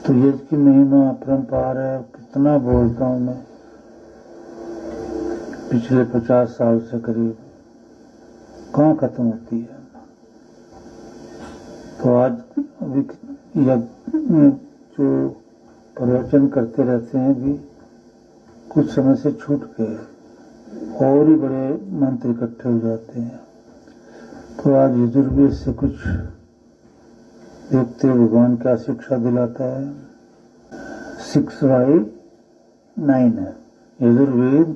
तो यज्ञ की महिमा अपरंपार है। कितना बोलता हूं मैं पिछले 50 साल से करीब, कहाँ खत्म होती है। तो आज अभी यज्ञ में जो प्रवचन करते रहते हैं भी कुछ समय से छूट गए और ही बड़े मंत्र इकट्ठे हो जाते हैं। तो आज यजुर्वेद से कुछ देखते भगवान क्या शिक्षा दिलाता है। 6/9 है यजुर्वेद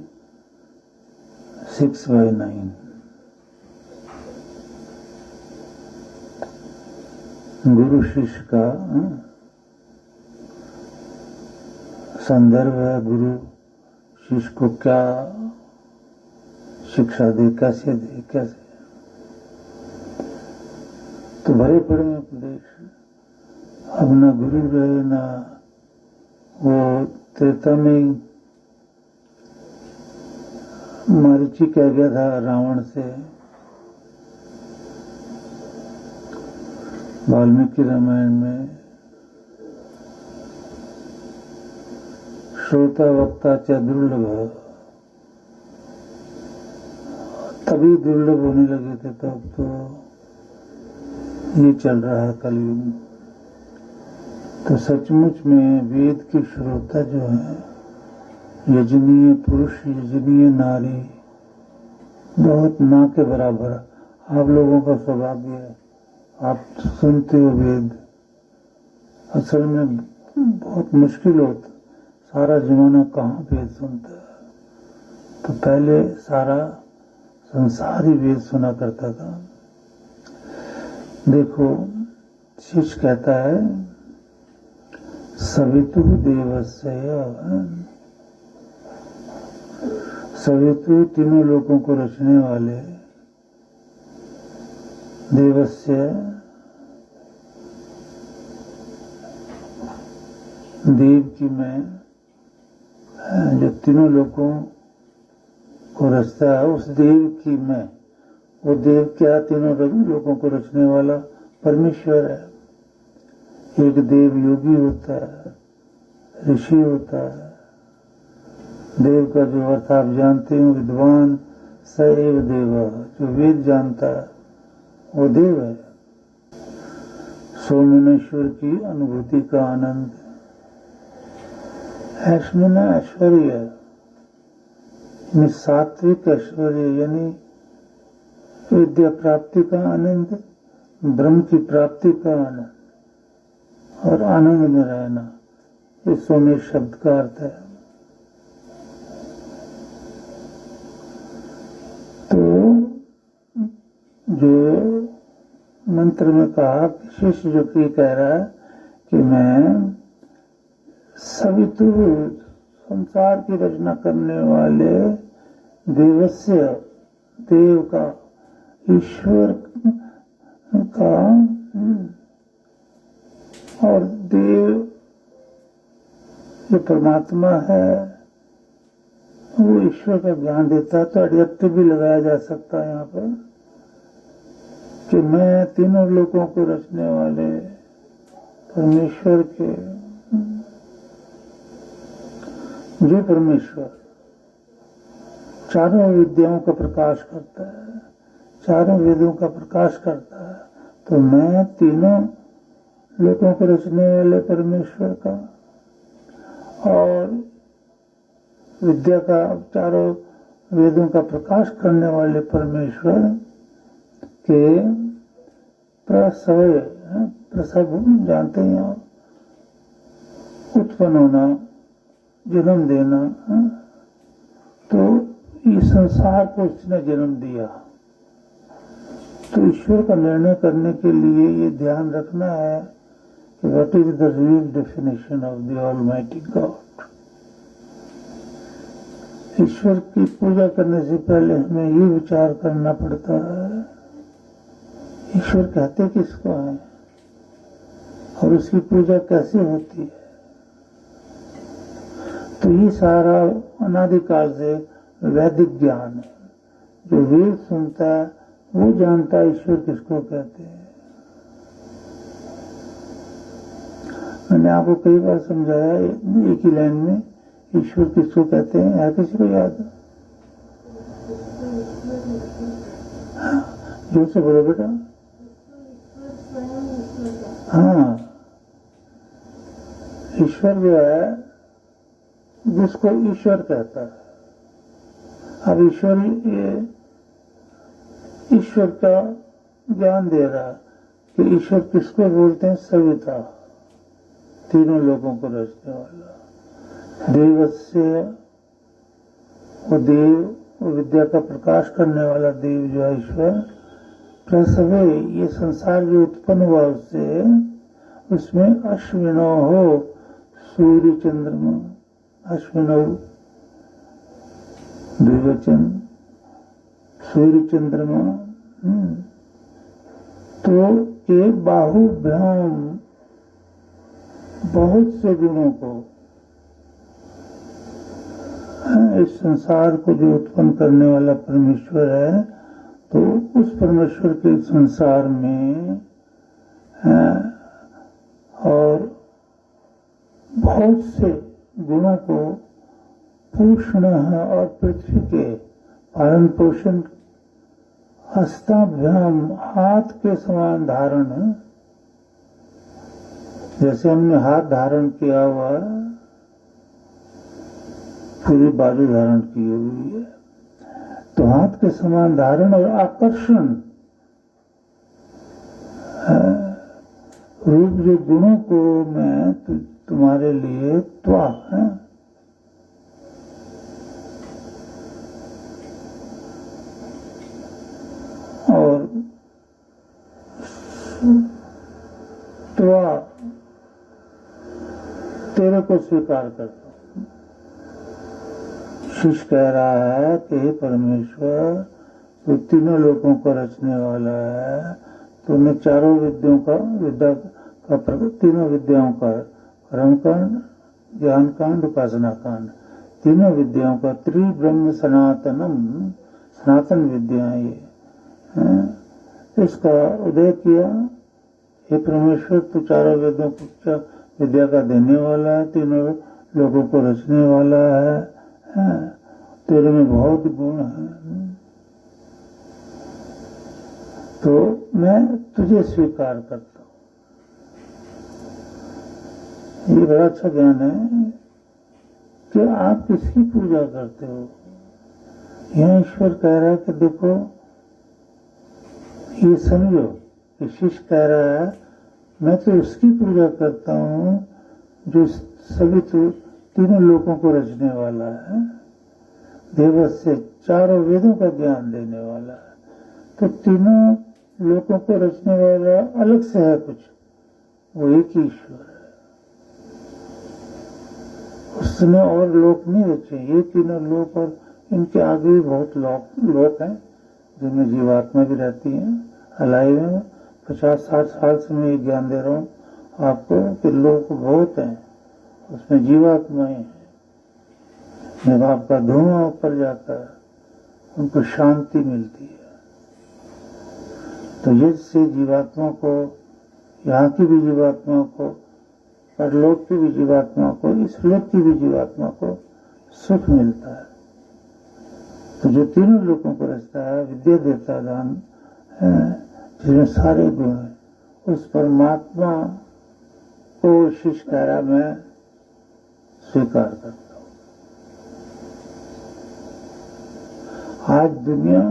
6/9। गुरु शिष्य का संदर्भ है। गुरु शिष्य को क्या शिक्षा दे, कैसे दे, कैसे। तो भरे पड़े हैं उपदेश। अब न गुरु रहे न वो त्रेता में मरीचि कह गया था रावण से, वाल्मीकि रामायण में श्रोता वक्ता च दुर्लभ, तभी दुर्लभ होने लगे थे। तब तो ये चल रहा है कलयुग में। तो सचमुच में वेद की श्रोता जो है, यजनीय पुरुष यजनीय नारी, बहुत ना के बराबर। आप लोगों का सौभाग्य है, आप सुनते हो वेद। असल में बहुत मुश्किल होता, सारा जमाना कहाँ वेद सुनता है। तो पहले सारा संसार ही वेद सुना करता था। देखो शिष्य कहता है सवितु देवस्य, सवितु तीनों लोगों को रचने वाले, देवस्य देव की मैं, जो तीनों लोगों को रचता है उस देव की मैं। वो देव क्या, तीनों लोगों को रचने वाला परमेश्वर है। एक देव योगी होता है, ऋषि होता है। देव का जो अर्थ आप जानते हो, विद्वान स एव देव, जो वेद जानता है वो देव है। सोमेश्वर की अनुभूति का आनंद, ऐश्वर्य ऐश्वर्य, सात्विक ऐश्वर्य यानी विद्या प्राप्ति का आनंद, ब्रह्म की प्राप्ति का आनंद और आनंद में रहना, ये सोमेश शब्द का अर्थ है। तो जो मंत्र में कहा, शिष्य जो कि कह रहा है कि मैं सवितु संसार की रचना करने वाले देवस्य, देव का, ईश्वर का, और देव जो परमात्मा है वो ईश्वर का ज्ञान देता है। तो एडजेक्टिव भी लगाया जा सकता है यहाँ पर कि मैं तीनों लोगों को रचने वाले परमेश्वर के, जो परमेश्वर चारों विद्याओं का प्रकाश करता है, चारों वेदों का प्रकाश करता है, तो मैं तीनों लोगों को रचने वाले परमेश्वर का और विद्या का, चारों वेदों का प्रकाश करने वाले परमेश्वर के प्रसव, प्रसव जानते हैं आप, उत्पन्न होना, जन्म देना। तो इस संसार को उसने जन्म दिया। तो ईश्वर का निर्णय करने के लिए ये ध्यान रखना है कि what is the real definition of the almighty god. ईश्वर की पूजा करने से पहले हमें ये विचार करना पड़ता है ईश्वर कहते किसको है और उसकी पूजा कैसे होती है। तो ये सारा अनादिकाल से वैदिक ज्ञान है। जो वेद सुनता है वो जानता है ईश्वर किसको कहते हैं। मैंने आपको कई बार समझाया एक ही लाइन में ईश्वर किसको कहते हैं, हर किसी को याद है? जोर से बोलो बेटा। हाँ, ईश्वर जो है जिसको ईश्वर कहता है। अब ईश्वर का ज्ञान दे रहा कि ईश्वर किसको बोलते हैं, सविता, तीनों लोगों को रचने वाला, देवस्य, वो देव, वो विद्या का प्रकाश करने वाला देव जो है ईश्वर, प्रसवे, ये संसार जो उत्पन्न हुआ उससे, उसमें अश्विनो हो, सूर्य चंद्रमा, अश्विनो द्विवचन, सूर्य चंद्रमा, तो ये बाहुभ्याम, बहुत से गुणों को, इस संसार को जो उत्पन्न करने वाला परमेश्वर है, तो उस परमेश्वर के संसार में और बहुत से गुणों को पूषण और पृथ्वी के पालन पोषण, हस्ताभ्याम, हाथ के समान धारण, जैसे हमने हाथ धारण किया हुआ, पूरी बाजू धारण की हुई है, तो हाथ के समान धारण और आकर्षण रूप जो गुणों को मैं तुम्हारे लिए त्वा है, और त्वा तेरे को स्वीकार करता हूं। शिष्य कह रहा है कि हे परमेश्वर, तो तीनों लोगों को रचने वाला है, तुमने चारों विद्या का तीनों विद्याओं का, कर्म कांड, ज्ञान कांड, उपासना कांड, तीनों विद्याओं का त्रिब्रह्म सनातनम, सनातन विद्या ये इसका उदय किया। हे परमेश्वर, तू चारों वेदों को विद्या का देने वाला है, तीनों लोगों को रचने वाला है, तेरे में बहुत गुण है, तो मैं तुझे स्वीकार करता हूं। ये बड़ा अच्छा ज्ञान है कि आप किसकी पूजा करते हो। यह ईश्वर कह रहा है कि देखो, ये समझो कि शिष्य कह रहा है मैं तो उसकी पूजा करता हूं जो सभी तीनों लोगों को रचने वाला है, देवस्य, चारों वेदों का ज्ञान देने वाला है, तो तीनों लोगों को रचने वाला अलग से है कुछ, वो एक ही ईश्वर है। उसने और लोक नहीं रचे, ये तीनों लोक और इनके आगे भी बहुत लोक हैं जिनमें जीवात्मा भी रहती है। अलाइव में 50-60 साल से मैं ये ज्ञान दे रहा हूं आपको कि लोक बहुत हैं, उसमें जीवात्माएं हैं। जब आपका धुआं ऊपर जाता है उनको शांति मिलती है। तो जिससे जीवात्मा को, यहाँ की भी जीवात्मा को, परलोक की भी जीवात्मा को, इस लोक की भी जीवात्मा को सुख मिलता है। तो जो तीनों लोगों को रचता है, विद्या देता दान जिसमें सारे गुण हैं, उस परमात्मा को शिष्य कह रहा मैं स्वीकार करता हूं। आज दुनिया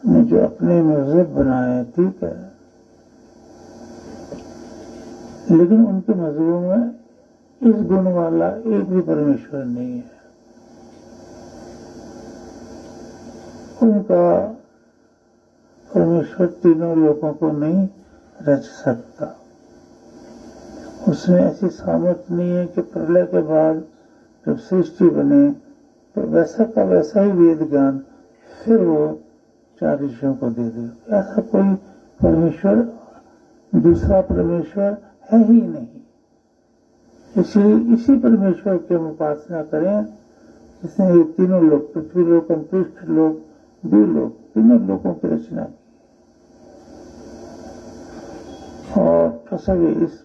ने जो अपने मजहब बनाए, ठीक है, लेकिन उनके मजहबों में इस गुण वाला एक भी परमेश्वर नहीं है। उनका परमेश्वर तीनों लोगों को नहीं रच सकता। उसमें ऐसी सामर्थ्य नहीं है कि प्रलय के बाद जब सृष्टि बने तो वैसा का वैसा ही वेद ज्ञान फिर वो चार ऋषियों को दे दे। ऐसा कोई परमेश्वर, दूसरा परमेश्वर है ही नहीं। इसलिए इसी परमेश्वर की हम उपासना करें जिसने ये तीनों लोग, पृथ्वी लोक, अंतरिक्ष लोक, द्यूलोक, तीनों लोगों की रचना की। और प्रसव, इस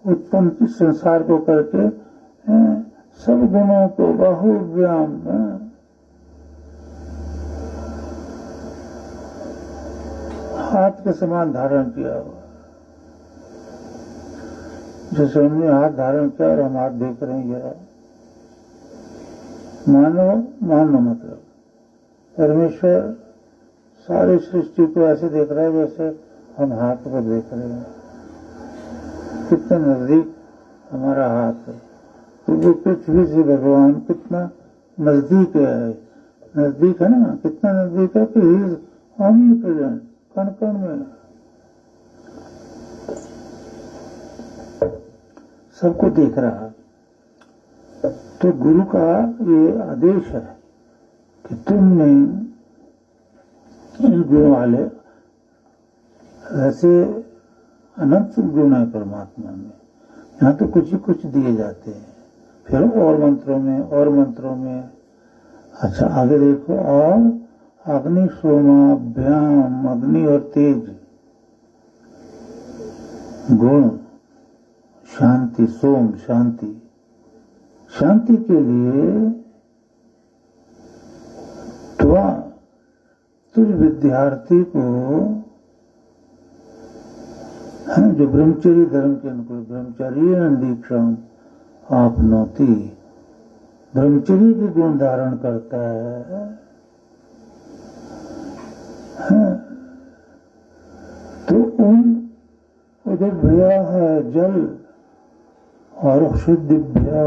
उत्पन्न संसार को करके सब गुणों को बाहुव्याम हाथ के समान धारण किया हुआ। जैसे हमने हाथ धारण किया और हम हाथ देख रहे हैं, मानो मतलब परमेश्वर सारी सृष्टि को ऐसे देख रहा है जैसे हम हाथ को देख रहे हैं। कितने नजदीक हमारा हाथ है, तो वो पृथ्वी से भगवान कितना नजदीक है। नजदीक है ना, कितना नजदीक है कि ही इज ऑमनीप्रेजेंट, कण कण में सबको देख रहा। तो गुरु का ये आदेश है कि तुमने इन गुणों वाले, वैसे अनंत गुण है परमात्मा में, यहाँ तो कुछ ही कुछ दिए जाते हैं, फिर और मंत्रों में। अच्छा आगे देखो, और अग्नि सोमाभ्याम, अग्नि और तेज गुण, शांति, सोम शांति, शांति के लिए तुझ विद्यार्थी को है जो ब्रह्मचर्य धर्म के अनुकूल, ब्रह्मचर्य दीक्षा आपनोति, ब्रह्मचर्य के गुण धारण करता है। तो उन उदभ्या है जल और औषधिभ्या,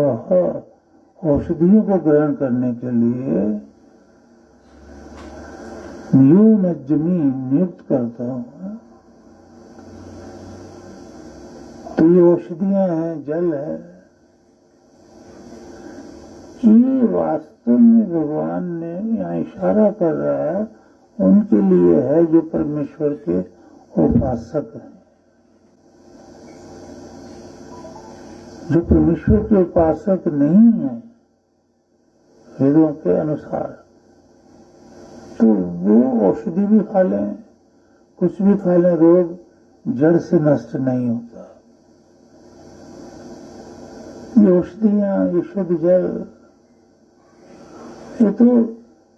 औषधियों को ग्रहण करने के लिए नियुक्त करता हूं। तो ये औषधियां हैं, जल है, ये वास्तव में भगवान ने यहाँ इशारा कर रहा है उनके लिए है जो परमेश्वर के उपासक हैं। जो परमेश्वर के उपासक नहीं है वेदों के अनुसार, तो वो औषधि भी खा लें, कुछ भी खा लें, रोग जड़ से नष्ट नहीं होता। ये औषधियां, ये शुद्ध जल, ये तो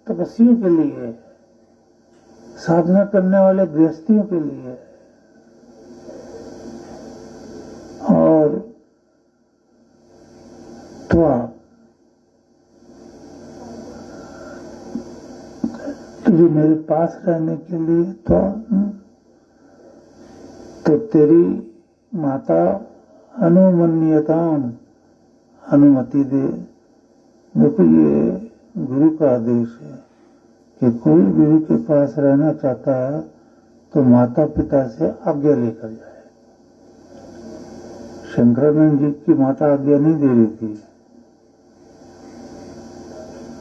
तपस्वियों के लिए, साधना करने वाले गृहस्थियों के लिए, और तुझे मेरे पास रहने के लिए तो तेरी माता अनुमन्यताम, अनुमति दे। देखो ये गुरु का आदेश है कि कोई गुरु के पास रहना चाहता है तो माता पिता से आज्ञा लेकर जाए। शंकरानंद जी की माता आज्ञा नहीं दे रही थी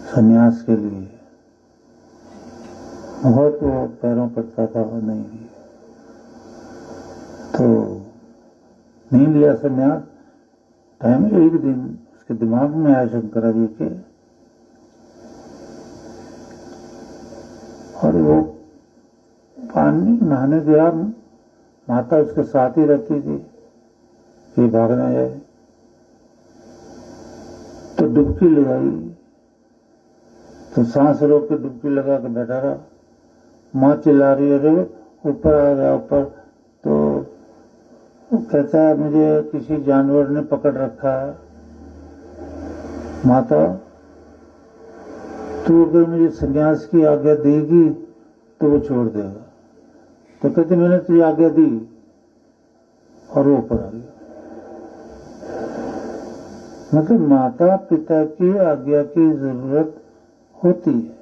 संन्यास के लिए, बहुत वो पैरों पड़ता था, वो नहीं लिया, तो नहीं लिया संन्यास। टाइम एक दिन उसके दिमाग में आया शंकराचार्य के, और वो पानी नहाने गया, माता उसके साथ ही रहती थी कि भागना जाए, तो डुबकी लगाई, तो सांस रोक के डुबकी लगा के बैठा रहा। माँ चिल्ला रही है, अरे ऊपर आ गया ऊपर, तो कहता है मुझे किसी जानवर ने पकड़ रखा है। माता तू अगर मुझे संन्यास की आज्ञा देगी तो वो छोड़ देगा। तो कहते मैंने तुझे आज्ञा दी, और वो ऊपर आ गया। मतलब माता पिता की आज्ञा की जरूरत होती है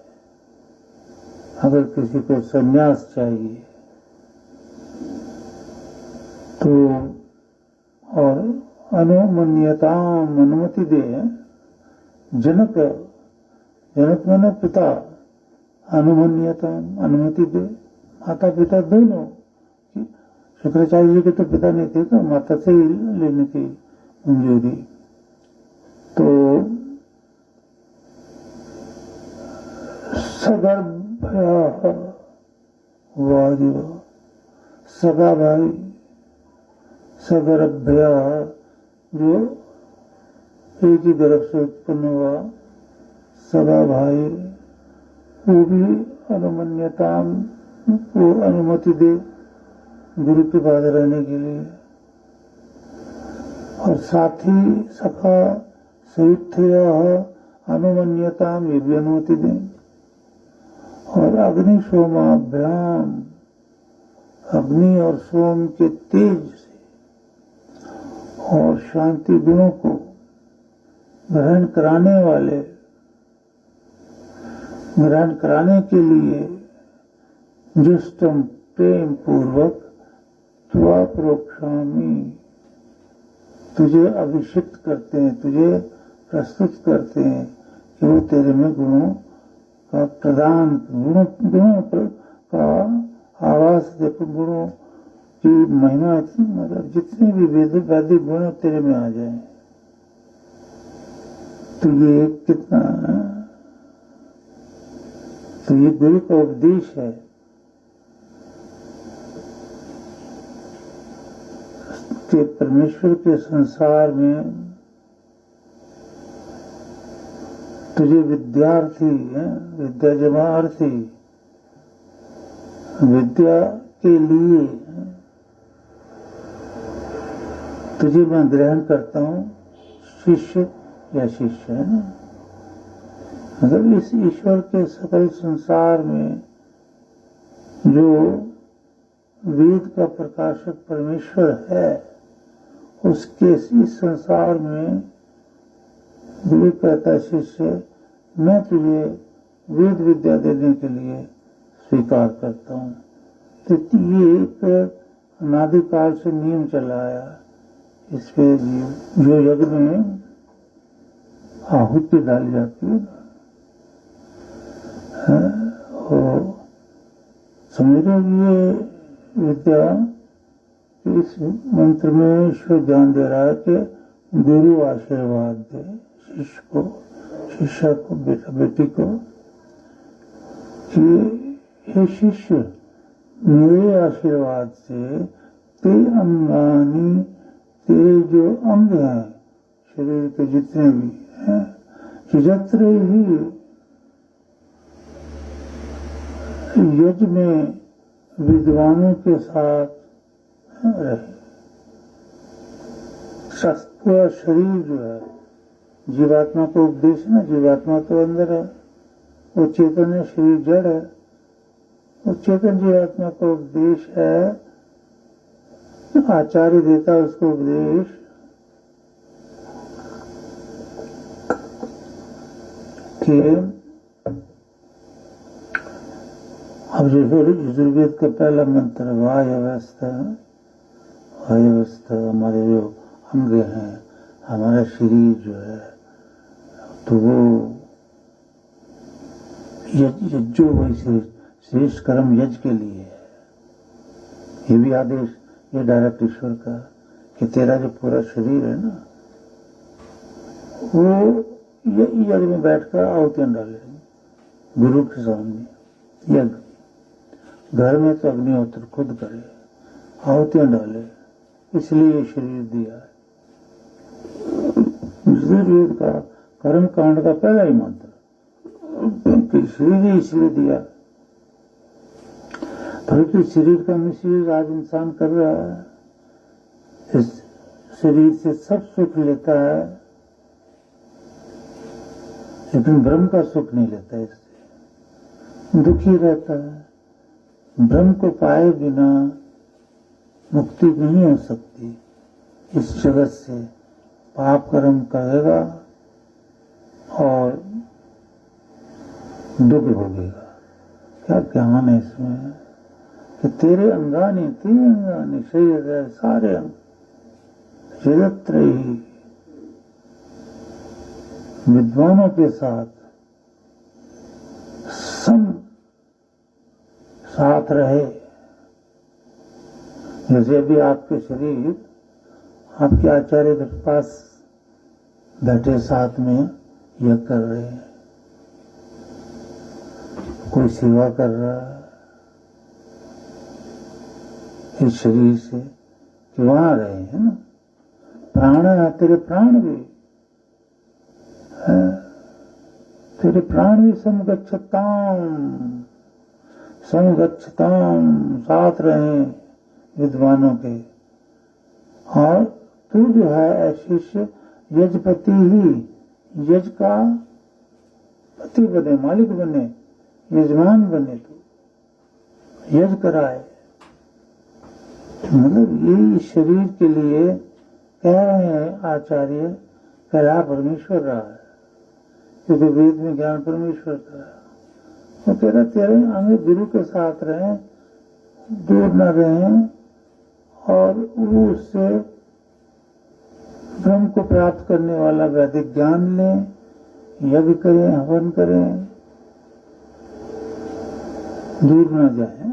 अगर किसी को संन्यास चाहिए तो, और अनुमन्यताम, अनुमति दे। जनक माने पिता, अनुमन्यताम, अनुमति दे, माता पिता दोनों। शंकराचार्य जी के तो पिता नहीं थे, तो माता से ही लेने की मंजूरी। तो सगर्भया, वाह सगा भाई, सगर्भया, जो एक ही तरफ से उत्पन्न हुआ, सदा भाई, वो भी अनुमन्यता को अनुमति दे गुरु के पास रहने के लिए, और साथी सखा सयुत्थया अनुमन्यता में भी अनुमति दें, और अग्नि सोमाभ्याम, अग्नि और सोम के तेज से और शांति गुणों को ग्रहण कराने के लिए जुष्टम प्रेम पूर्वक त्वा प्रोक्षामी, तुझे अभिषिक्त करते हैं, तुझे प्रस्तुत करते हैं कि वो तेरे में गुणों का प्रदान, गुणों का आवास देखो, गुणों की महिमा, मतलब जितने भी वैदिक गुण तेरे में आ जाए। तो ये कितना, तो ये गुरु का उपदेश है। कि परमेश्वर के संसार में तुझे विद्यार्थी है, विद्या जमार्थी, विद्या के लिए तुझे मैं ग्रहण करता हूँ, शिष्य या शिष्य है ना। मतलब इस ईश्वर के सकल संसार में जो वेद का प्रकाशक परमेश्वर है, उसके इस संसार में गुरु कहता शिष्य, मैं तुझे वेद विद्या देने के लिए स्वीकार करता हूँ। तो ये एक अनादिकाल से नियम चला आया। इस पे जो यज्ञ में आहुति डाली जाती है और समझ लो ये विद्या, इस मंत्र में ईश्वर ज्ञान दे रहा है कि गुरु आशीर्वाद दे शिष्य को, शिष्य को, बेटा बेटी को, कि हे शिष्य, मेरे आशीर्वाद से ते अंगानी, तेरे जो अंग हैं शरीर के जितने भी हैं, यत्र ही यज्ञ में विद्वानों के साथ रहे। पूरा शरीर जो है, जीवात्मा को उपदेश है ना, जीवात्मा तो अंदर है, वो चेतन है, शरीर जड़ है। वो चेतन जीवात्मा का उपदेश है, आचार्य देता है उसको उपदेश कि अब यजुर्वेद का पहला मंत्र वायवस्था, वायवस्था हमारे जो अंग हैं, हमारा शरीर जो है, तो वो यज्ञो वैसे श्रेष्ठ कर्म यज्ञ के लिए है। ये भी आदेश, ये डायरेक्ट ईश्वर का, कि तेरा जो पूरा शरीर है ना, वो यज्ञ में बैठकर आहुतियां डाले गुरु के सामने। यज्ञ घर में तो अग्निहोत्र खुद करे, आहुतियां डाले, इसलिए ये शरीर दिया है। यजुर्वेद का कर्म कांड का पहला ही मंत्र, शरीर इसलिए दिया। परंतु शरीर का मिसयूज आज इंसान कर रहा है, इस शरीर से सब सुख लेता है, लेकिन ब्रह्म का सुख नहीं लेता, इससे दुखी रहता है। ब्रह्म को पाए बिना मुक्ति नहीं हो सकती। इस जगत से पाप कर्म करेगा और दुख भोगेगा। क्या ज्ञान है इसमें कि तेरे अंगानी, तीन अंगानी शरीर है, सारे अंग यत्र ही विद्वानों के साथ साथ रहे। जैसे अभी आपके शरीर आपके आचार्य के पास बैठे साथ में यह कर रहे हैं, कोई सेवा कर रहा है इस शरीर से, कि वहां रहे हैं ना, प्राण है, तेरे प्राण भी है, तेरे प्राण भी समगच्छताम साथ रहे विद्वानों के। और तू जो है शिष्य यजपति ही, यज का पति बने, मालिक बने, यजमान बने, तू यज कराए। मतलब ये इस शरीर के लिए कह रहे हैं आचार्य, कला परमेश्वर रहा है, क्योंकि वेद में ज्ञान परमेश्वर का है। वो कह रहा तेरे आगे गुरु के साथ रहें, दूर न रहें, और वो उससे ब्रह्म को प्राप्त करने वाला वैदिक ज्ञान लें, यज्ञ करें, हवन करें, दूर न जाए।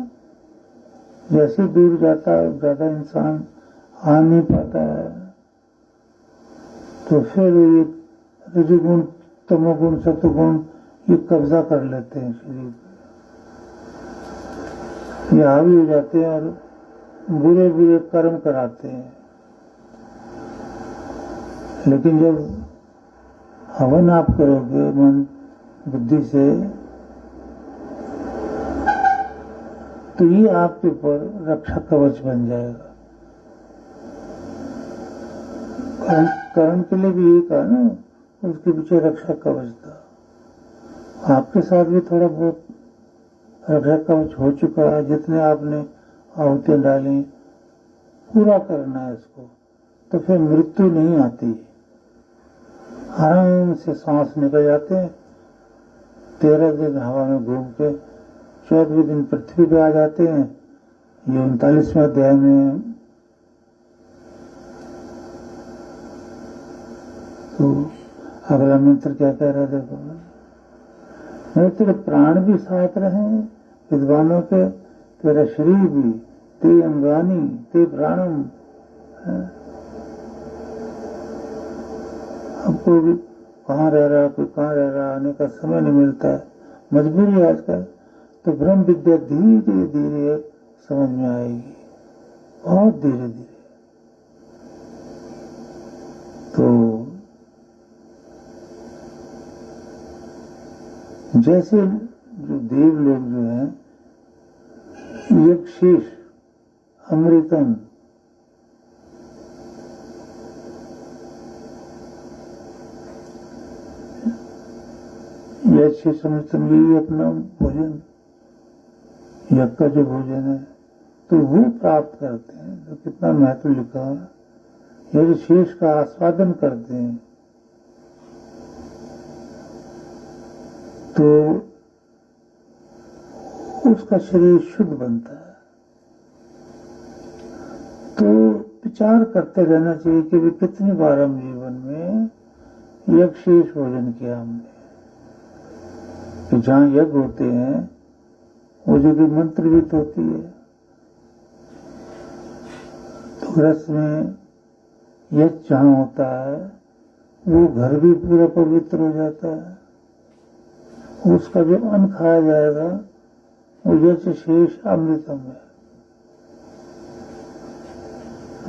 जैसे दूर जाता ज्यादा इंसान आ नहीं पाता है, तो फिर ये रजोगुण, तमोगुण, सत्वगुण ये कब्जा कर लेते हैं शरीर पे, ये हावी हो जाते हैं और बुरे बुरे कर्म कराते हैं। लेकिन जब हवन आप करोगे मन बुद्धि से, तो ये आपके ऊपर रक्षा कवच बन जाएगा। कर्म के लिए भी यही कहा ना, उसके पीछे रक्षा कवच था। आपके साथ भी थोड़ा बहुत रक्षा कवच हो चुका है, जितने आपने आहुतियां डाली, पूरा करना है इसको, तो फिर मृत्यु नहीं आती, आराम से सांस निकल जाते हैं। 13 दिन हवा में घूम के 14वें दिन पृथ्वी पे आ जाते हैं। ये 39वें अध्याय में तो अगला मंत्र क्या कह रहा है देखो, मेरे तेरे प्राण भी साथ रहे विद्वानों के, तेरा शरीर भी, ते अंगानी ते प्राणम। अब कोई भी कहाँ रह रहा, कोई कहाँ रह रहा, आने का समय नहीं मिलता है, मजबूरी आजकल। तो ब्रह्म विद्या धीरे धीरे समझ में आएगी, बहुत धीरे धीरे। तो जैसे जो देव लोग जो हैं, यज्ञ अमृतम, यज्ञ अमृतम यही अपना भोजन, यज्ञ का जो भोजन है, तो वो प्राप्त करते हैं। तो कितना महत्व लिखा है, यज्ञ शेष का आस्वादन करते हैं, तो उसका शरीर शुद्ध बनता है। तो विचार करते रहना चाहिए कि भी कितनी बार हम जीवन में यज्ञ शेष भोजन किया हमने। कि जहां यज्ञ होते हैं वो जगह मंत्र भी होती है, तो रस में यज्ञ जहां होता है वो घर भी पूरा पवित्र हो जाता है। उसका जो अन्न खाया जाएगा वो यज्ञ शेष अमृतम है,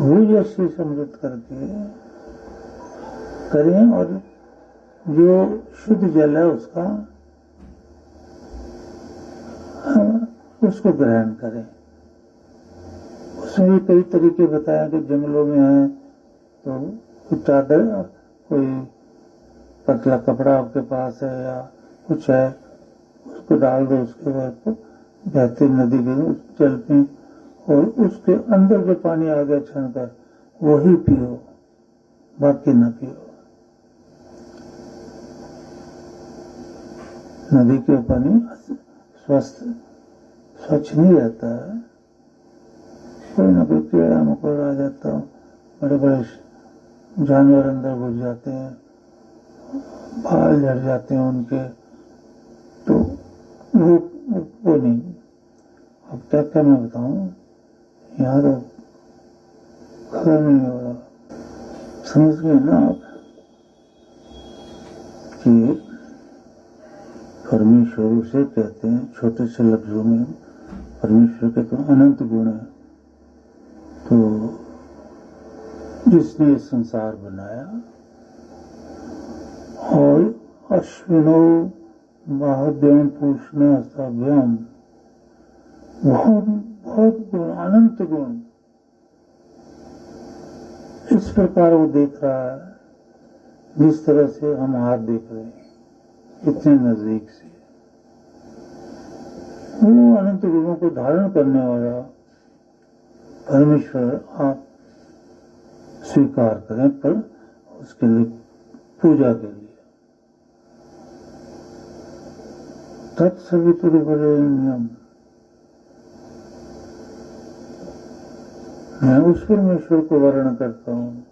वो यज्ञ शेष अमृत करके करें, और जो शुद्ध जल है उसका उसको ग्रहण करें। उसमें भी कई तरीके बताए कि जंगलों में है तो कुछ चादर, कोई पतला कपड़ा आपके पास है या कुछ है, उसको डाल दो उसके बाद बहती नदी के जल में, और उसके अंदर जो पानी आ गया छनकर वही पियो, बाकी न पियो। नदी के पानी स्वच्छ नहीं रहता है, कोई ना कोई कीड़ा मकोड़ा आ जाता है, बड़े बड़े जानवर अंदर घुस जाते हैं, बाल झड़ जाते हैं उनके, तो वो नहीं। अब क्या क्या मैं बताऊं, यहाँ तो खबर नहीं हो रहा। समझ गए ना आप कि परमेश्वर उसे कहते हैं, छोटे से लफ्जों में परमेश्वर के तो अनंत गुण है। तो जिसने ये संसार बनाया, और अश्विनो महाभ्यम पूषण सभ्यम, बहुत बहुत गुण, अनंत गुण, इस प्रकार वो देख रहा है जिस तरह से हम हाथ देख रहे हैं, इतने नजदीक से। वो अनंत गुणों को धारण करने वाला परमेश्वर आप स्वीकार करें, पर उसके लिए पूजा के लिए तत्सवितुर्वरेण्यम, मैं उस परमेश्वर को वर्ण करता हूँ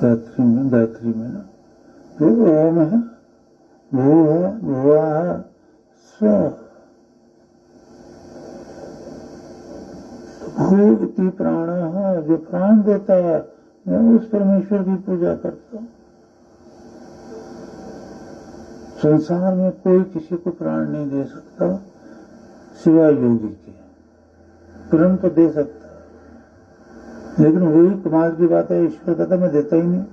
गायत्री में ना, जो ओम है, भू है, भुआ है, स्व। भू इति प्राण है, जो प्राण देता है, मैं उस परमेश्वर की पूजा करता हूँ। संसार में कोई किसी को प्राण नहीं दे सकता सिवाय योगी के। प्रेम तो दे सकता है, लेकिन वही कमाल की बात है, ईश्वर कहता मैं देता ही नहीं।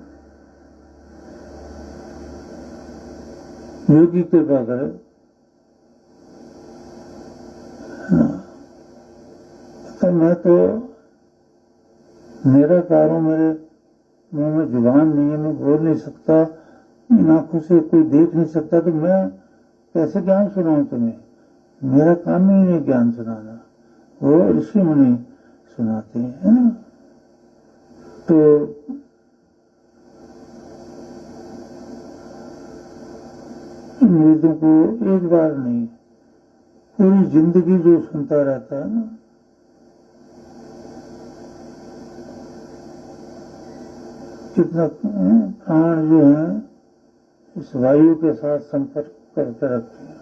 योगी कृपा करे, तो मैं तो मेरा कार्य, मेरे मुंह में जुबान नहीं है, मैं बोल नहीं सकता, इन आंखों से कोई देख नहीं सकता, तो मैं कैसे ज्ञान सुनाऊं तुम्हें? मेरा काम ही नहीं ज्ञान सुनाना, वो ऋषि मुनि सुनाते हैं, है ना। तो इन वेदों को एक बार नहीं, पूरी जिंदगी जो सुनता रहता है ना, कितना प्राण जो है इस वायु के साथ संपर्क करके रखते हैं।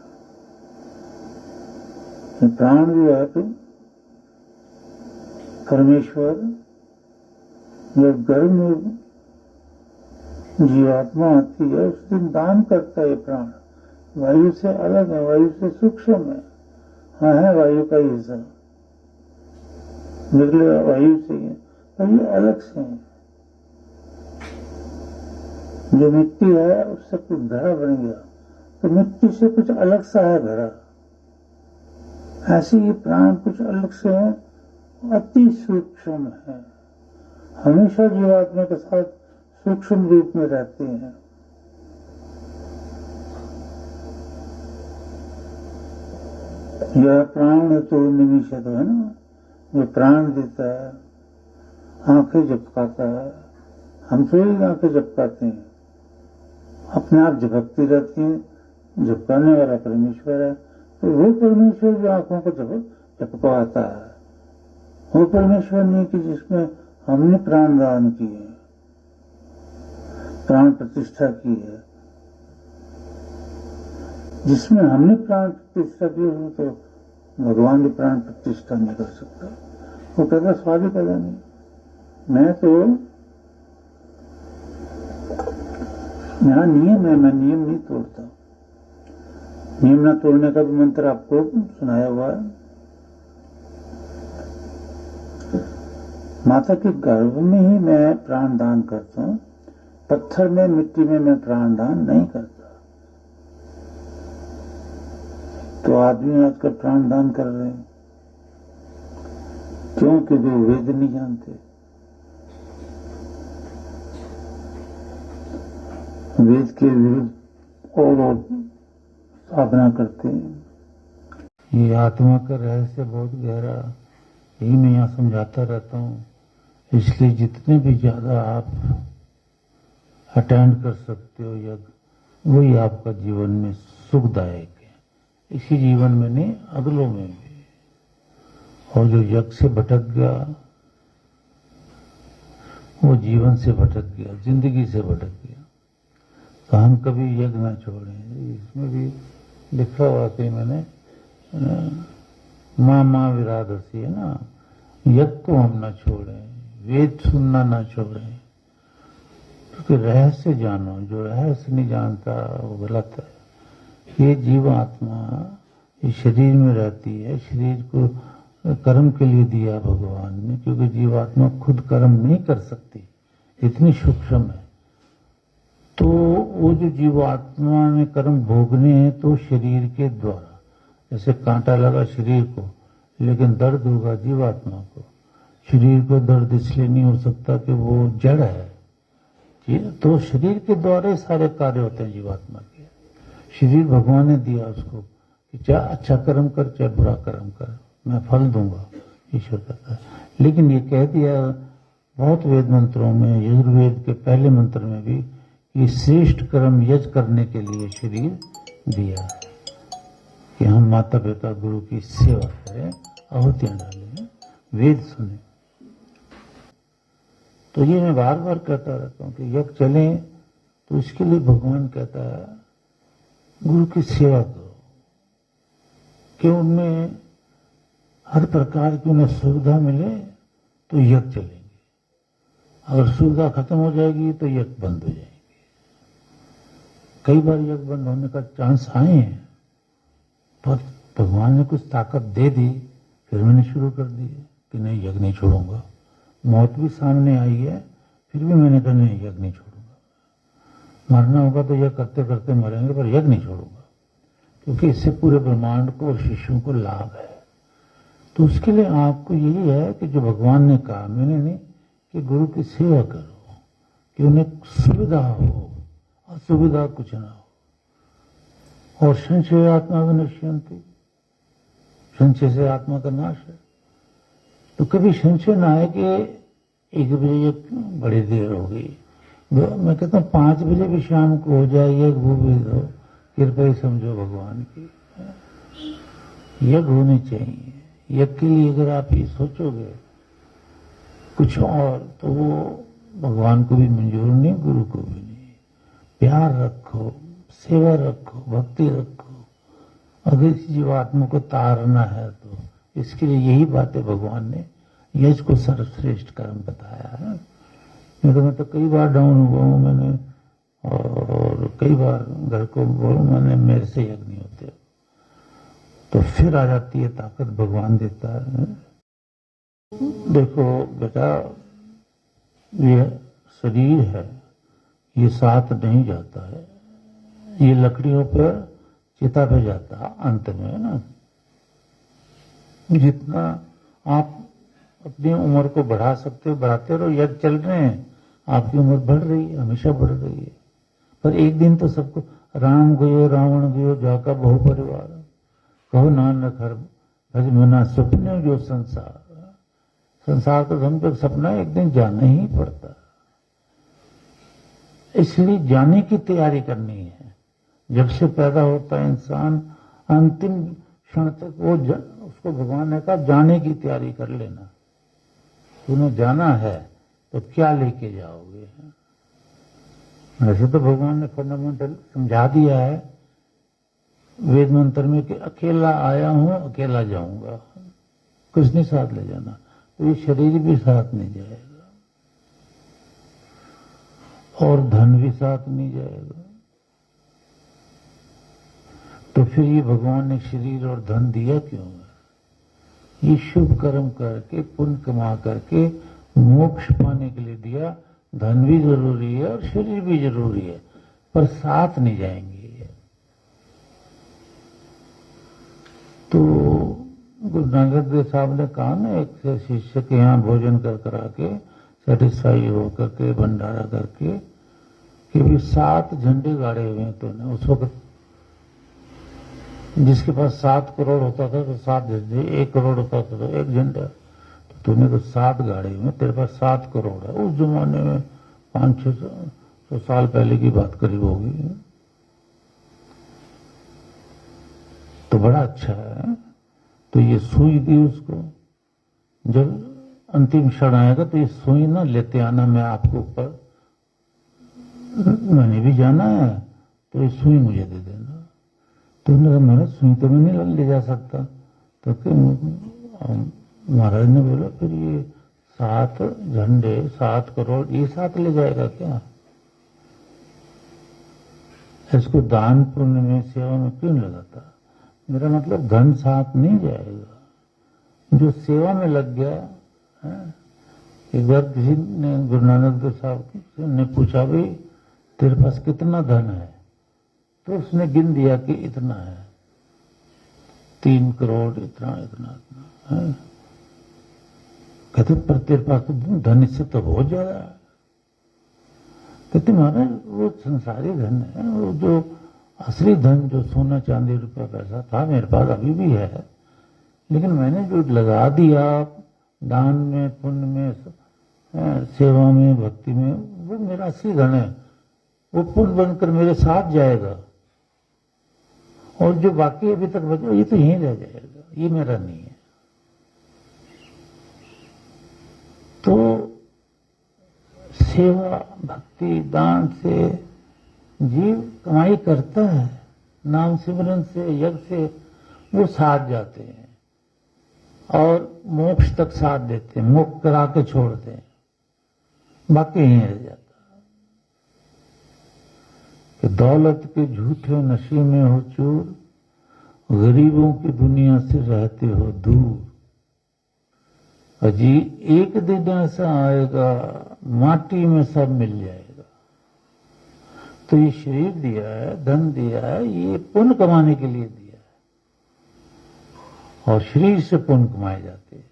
ये प्राण जो है तो परमेश्वर जब गर्भ में जीवात्मा आती है उस दिन दान करता है। प्राण वायु से अलग है, वायु से सूक्ष्म है। हाँ है वायु का ही हिस्सा, निकले वायु से है, पर ये अलग से है। जो मिट्टी है उससे कुछ घड़ा बन गया, तो मिट्टी से कुछ अलग सा है घड़ा। ऐसे ही प्राण कुछ अलग से है, अति सूक्ष्म है, हमेशा जीवात्मा के साथ सूक्ष्म रूप में रहते हैं। यह प्राण तो निमिषद है ना, जो प्राण देता है, आंखें झपकाता है, हम तो ही आंखें झपकाते हैं, अपने आप झपकती रहती है। झपकाने वाला परमेश्वर है, तो वो परमेश्वर जो आंखों को झपकवाता है, वो परमेश्वर नहीं कि जिसमें हमने प्राण दान किए, प्राण प्रतिष्ठा की है। जिसमें हमने प्राण प्रतिष्ठा की हो तो भगवान की प्राण प्रतिष्ठा नहीं कर सकता। वो कहता स्वादी पैदा नहीं, मैं तो यहाँ नियम है, मैं नियम नहीं तोड़ता। नियम न तोड़ने का भी मंत्र आपको सुनाया हुआ है। माता के गर्भ में ही मैं प्राण दान करता हूँ, पत्थर में मिट्टी में मैं प्राण दान नहीं करता। तो आदमी आजकल प्राण दान कर रहे हैं, क्यों? क्योंकि वो वेद नहीं जानते, वेद के विरुद्ध और साधना करते हैं। ये आत्मा का रहस्य बहुत गहरा, यही मैं यहाँ समझाता रहता हूँ। इसलिए जितने भी ज्यादा आप अटेंड कर सकते हो यज्ञ, वही आपका जीवन में सुखदायक है, इसी जीवन में नहीं अगलों में भी। और जो यज्ञ से भटक गया वो जीवन से भटक गया, जिंदगी से भटक गया। तो हम कभी यज्ञ ना छोड़ें। इसमें भी लिखा हुआ कि मैंने माँ विराधसी है ना, यज्ञ को हम ना छोड़ें, वेद सुनना ना छोड़ें, क्योंकि रहस्य जानो। जो रहस्य नहीं जानता वो गलत है। ये जीवात्मा इस शरीर में रहती है, शरीर को कर्म के लिए दिया भगवान ने, क्योंकि जीवात्मा खुद कर्म नहीं कर सकती, इतनी सूक्ष्म है। तो वो जो जीवात्मा ने कर्म भोगने हैं तो शरीर के द्वारा, जैसे कांटा लगा शरीर को, लेकिन दर्द होगा जीवात्मा को। शरीर को दर्द इसलिए नहीं हो सकता कि वो जड़ है, तो शरीर के द्वारा ही सारे कार्य होते हैं जीवात्मा के। शरीर भगवान ने दिया उसको कि चाहे अच्छा कर्म कर चाहे बुरा कर्म कर, मैं फल दूंगा, ईश्वर कहता है। लेकिन ये कह दिया बहुत वेद मंत्रों में, यजुर्वेद के पहले मंत्र में भी, कि श्रेष्ठ कर्म यज करने के लिए शरीर दिया है, कि हम माता पिता गुरु की सेवा करें, आहुतियां डालें, वेद सुने। तो ये मैं बार बार कहता रहता हूं कि यज्ञ चले तो इसके लिए भगवान कहता है गुरु की सेवा करो, कि उनमें हर प्रकार की उन्हें सुविधा मिले तो यज्ञ चलेंगे। अगर सुविधा खत्म हो जाएगी तो यज्ञ बंद हो जाएंगे। कई बार यज्ञ बंद होने का चांस आए हैं, पर भगवान ने कुछ ताकत दे दी, फिर मैंने शुरू कर दी कि नहीं यज्ञ नहीं छोड़ूंगा। मौत भी सामने आई है, फिर भी मैंने कहा नहीं यज्ञ नहीं छोड़ूंगा। मरना होगा तो यज्ञ करते करते मरेंगे, पर यज्ञ नहीं छोड़ूंगा, क्योंकि इससे पूरे ब्रह्मांड को और शिष्यों को लाभ है। तो उसके लिए आपको यही है कि जो भगवान ने कहा, मैंने नहीं, कि गुरु की सेवा करो, कि उन्हें सुविधा हो, असुविधा कुछ ना हो। और संशय आत्मा विनश्यन्ति, संशय से आत्मा का नाश है। तो कभी संशय ना है कि 1 बजे बड़ी देर हो गई, मैं कहता हूँ 5 बजे भी शाम को हो जाए यज्ञ, वो भी दो, कृपा ही समझो भगवान की। यज्ञ होनी चाहिए। यज्ञ के लिए अगर आप ये सोचोगे कुछ और, तो वो भगवान को भी मंजूर नहीं, गुरु को भी नहीं। प्यार रखो, सेवा रखो, भक्ति रखो। अगर इस जीवात्मा को तारना है तो इसके लिए यही बातें भगवान ने यज्ञ को सर्वश्रेष्ठ कर्म बताया है। नहीं तो मैं तो कई बार डाउन हुआ हूं मैंने, और कई बार घर को बोलूं मैंने, मेरे से यज्ञ नहीं होते। तो फिर आ जाती है ताकत, भगवान देता है। देखो बेटा, ये शरीर है, ये साथ नहीं जाता है, ये लकड़ियों पर चिता पे जाता है अंत में, है ना। जितना आप अपनी उम्र को बढ़ा सकते हो बढ़ाते रहो, यज्ञ चल रहे हैं, आपकी उम्र बढ़ रही है, हमेशा बढ़ रही है। पर एक दिन तो सबको, राम गयो रावण गयो जाका बहु परिवार, कहो नानक हर भज मना सपने जो संसार। संसार तो समझो सपना, एक दिन जाना ही पड़ता है। इसलिए जाने की तैयारी करनी है। जब से पैदा होता है इंसान, अंतिम क्षण तक वो उसको भगवान ने कहा जाने की तैयारी कर लेना। तुम्हें जाना है तो क्या लेके जाओगे। वैसे तो भगवान ने फंडामेंटल समझा दिया है वेद मंत्र में कि अकेला आया हूं अकेला जाऊंगा, कुछ नहीं साथ ले जाना। तो ये शरीर भी साथ नहीं जाएगा और धन भी साथ नहीं जाएगा। तो फिर ये भगवान ने शरीर और धन दिया क्यों है? ये शुभ कर्म करके, पुण्य कमा करके मोक्ष पाने के लिए दिया। धन भी जरूरी है और शरीर भी जरूरी है, पर साथ नहीं जाएंगे। तो गुरु नानक देव साहब ने कहा ना, एक शिष्य के यहाँ भोजन कर करा के, सेटिस्फाई होकर के, भंडारा करके, कि भी 7 झंडे गाड़े हुए हैं तूने। उस वक्त जिसके पास 7 करोड़ होता था तो 7 झंडे, 1 करोड़ होता था तो 1 झंडा। तो तूने तो 7 गाड़े हुए, तेरे पास 7 करोड़ है। उस जमाने में 500-600 साल पहले की बात करीब होगी। तो बड़ा अच्छा है। तो ये सुई दी उसको। जब अंतिम क्षण आएगा तो ये सुई ना लेते आना, मैं आपको ऊपर, मैंने भी जाना है, तो ये सुई मुझे दे देना। तो उन्होंने कहा महाराज सुई तो मैं नहीं ले जा सकता। तो महाराज ने बोला फिर ये 7 झंडे, 7 करोड़ ये साथ ले जाएगा क्या? इसको दान पुण्य में, सेवा में क्यों लगाता? मेरा मतलब धन साथ नहीं जाएगा, जो सेवा में लग गया है? एक बार किसी ने गुरु नानक देव साहब ने पूछा, भाई तेरे पास कितना धन है? तो उसने गिन दिया कि इतना है, 3 करोड़, इतना इतना इतना है। कहते पर तेरे पास तो धन इससे तो बहुत ज्यादा है। कहते महाराज वो संसारी धन है, वो जो असली धन जो सोना चांदी रुपया पैसा था मेरे पास अभी भी है, लेकिन मैंने जो लगा दिया दान में, पुण्य में, सेवा में, भक्ति में, वो मेरा असली धन है। वो पुण्य बनकर मेरे साथ जाएगा और जो बाकी अभी तक बचा ये तो यहीं रह जाएगा, ये मेरा नहीं है। तो सेवा, भक्ति, दान से जीव कमाई करता है, नाम सिमरन से, यज्ञ से वो साथ जाते हैं और मोक्ष तक साथ देते हैं, मुक्त करा के छोड़ते हैं, बाकी यहीं रह जाता है। कि दौलत के झूठे नशे में हो चूर, गरीबों की दुनिया से रहते हो दूर। अजी एक दिन ऐसा आएगा माटी में सब मिल जाएगा। तो ये शरीर दिया है, धन दिया है, ये पुण्य कमाने के लिए दिया है और शरीर से पुण्य कमाए जाते हैं,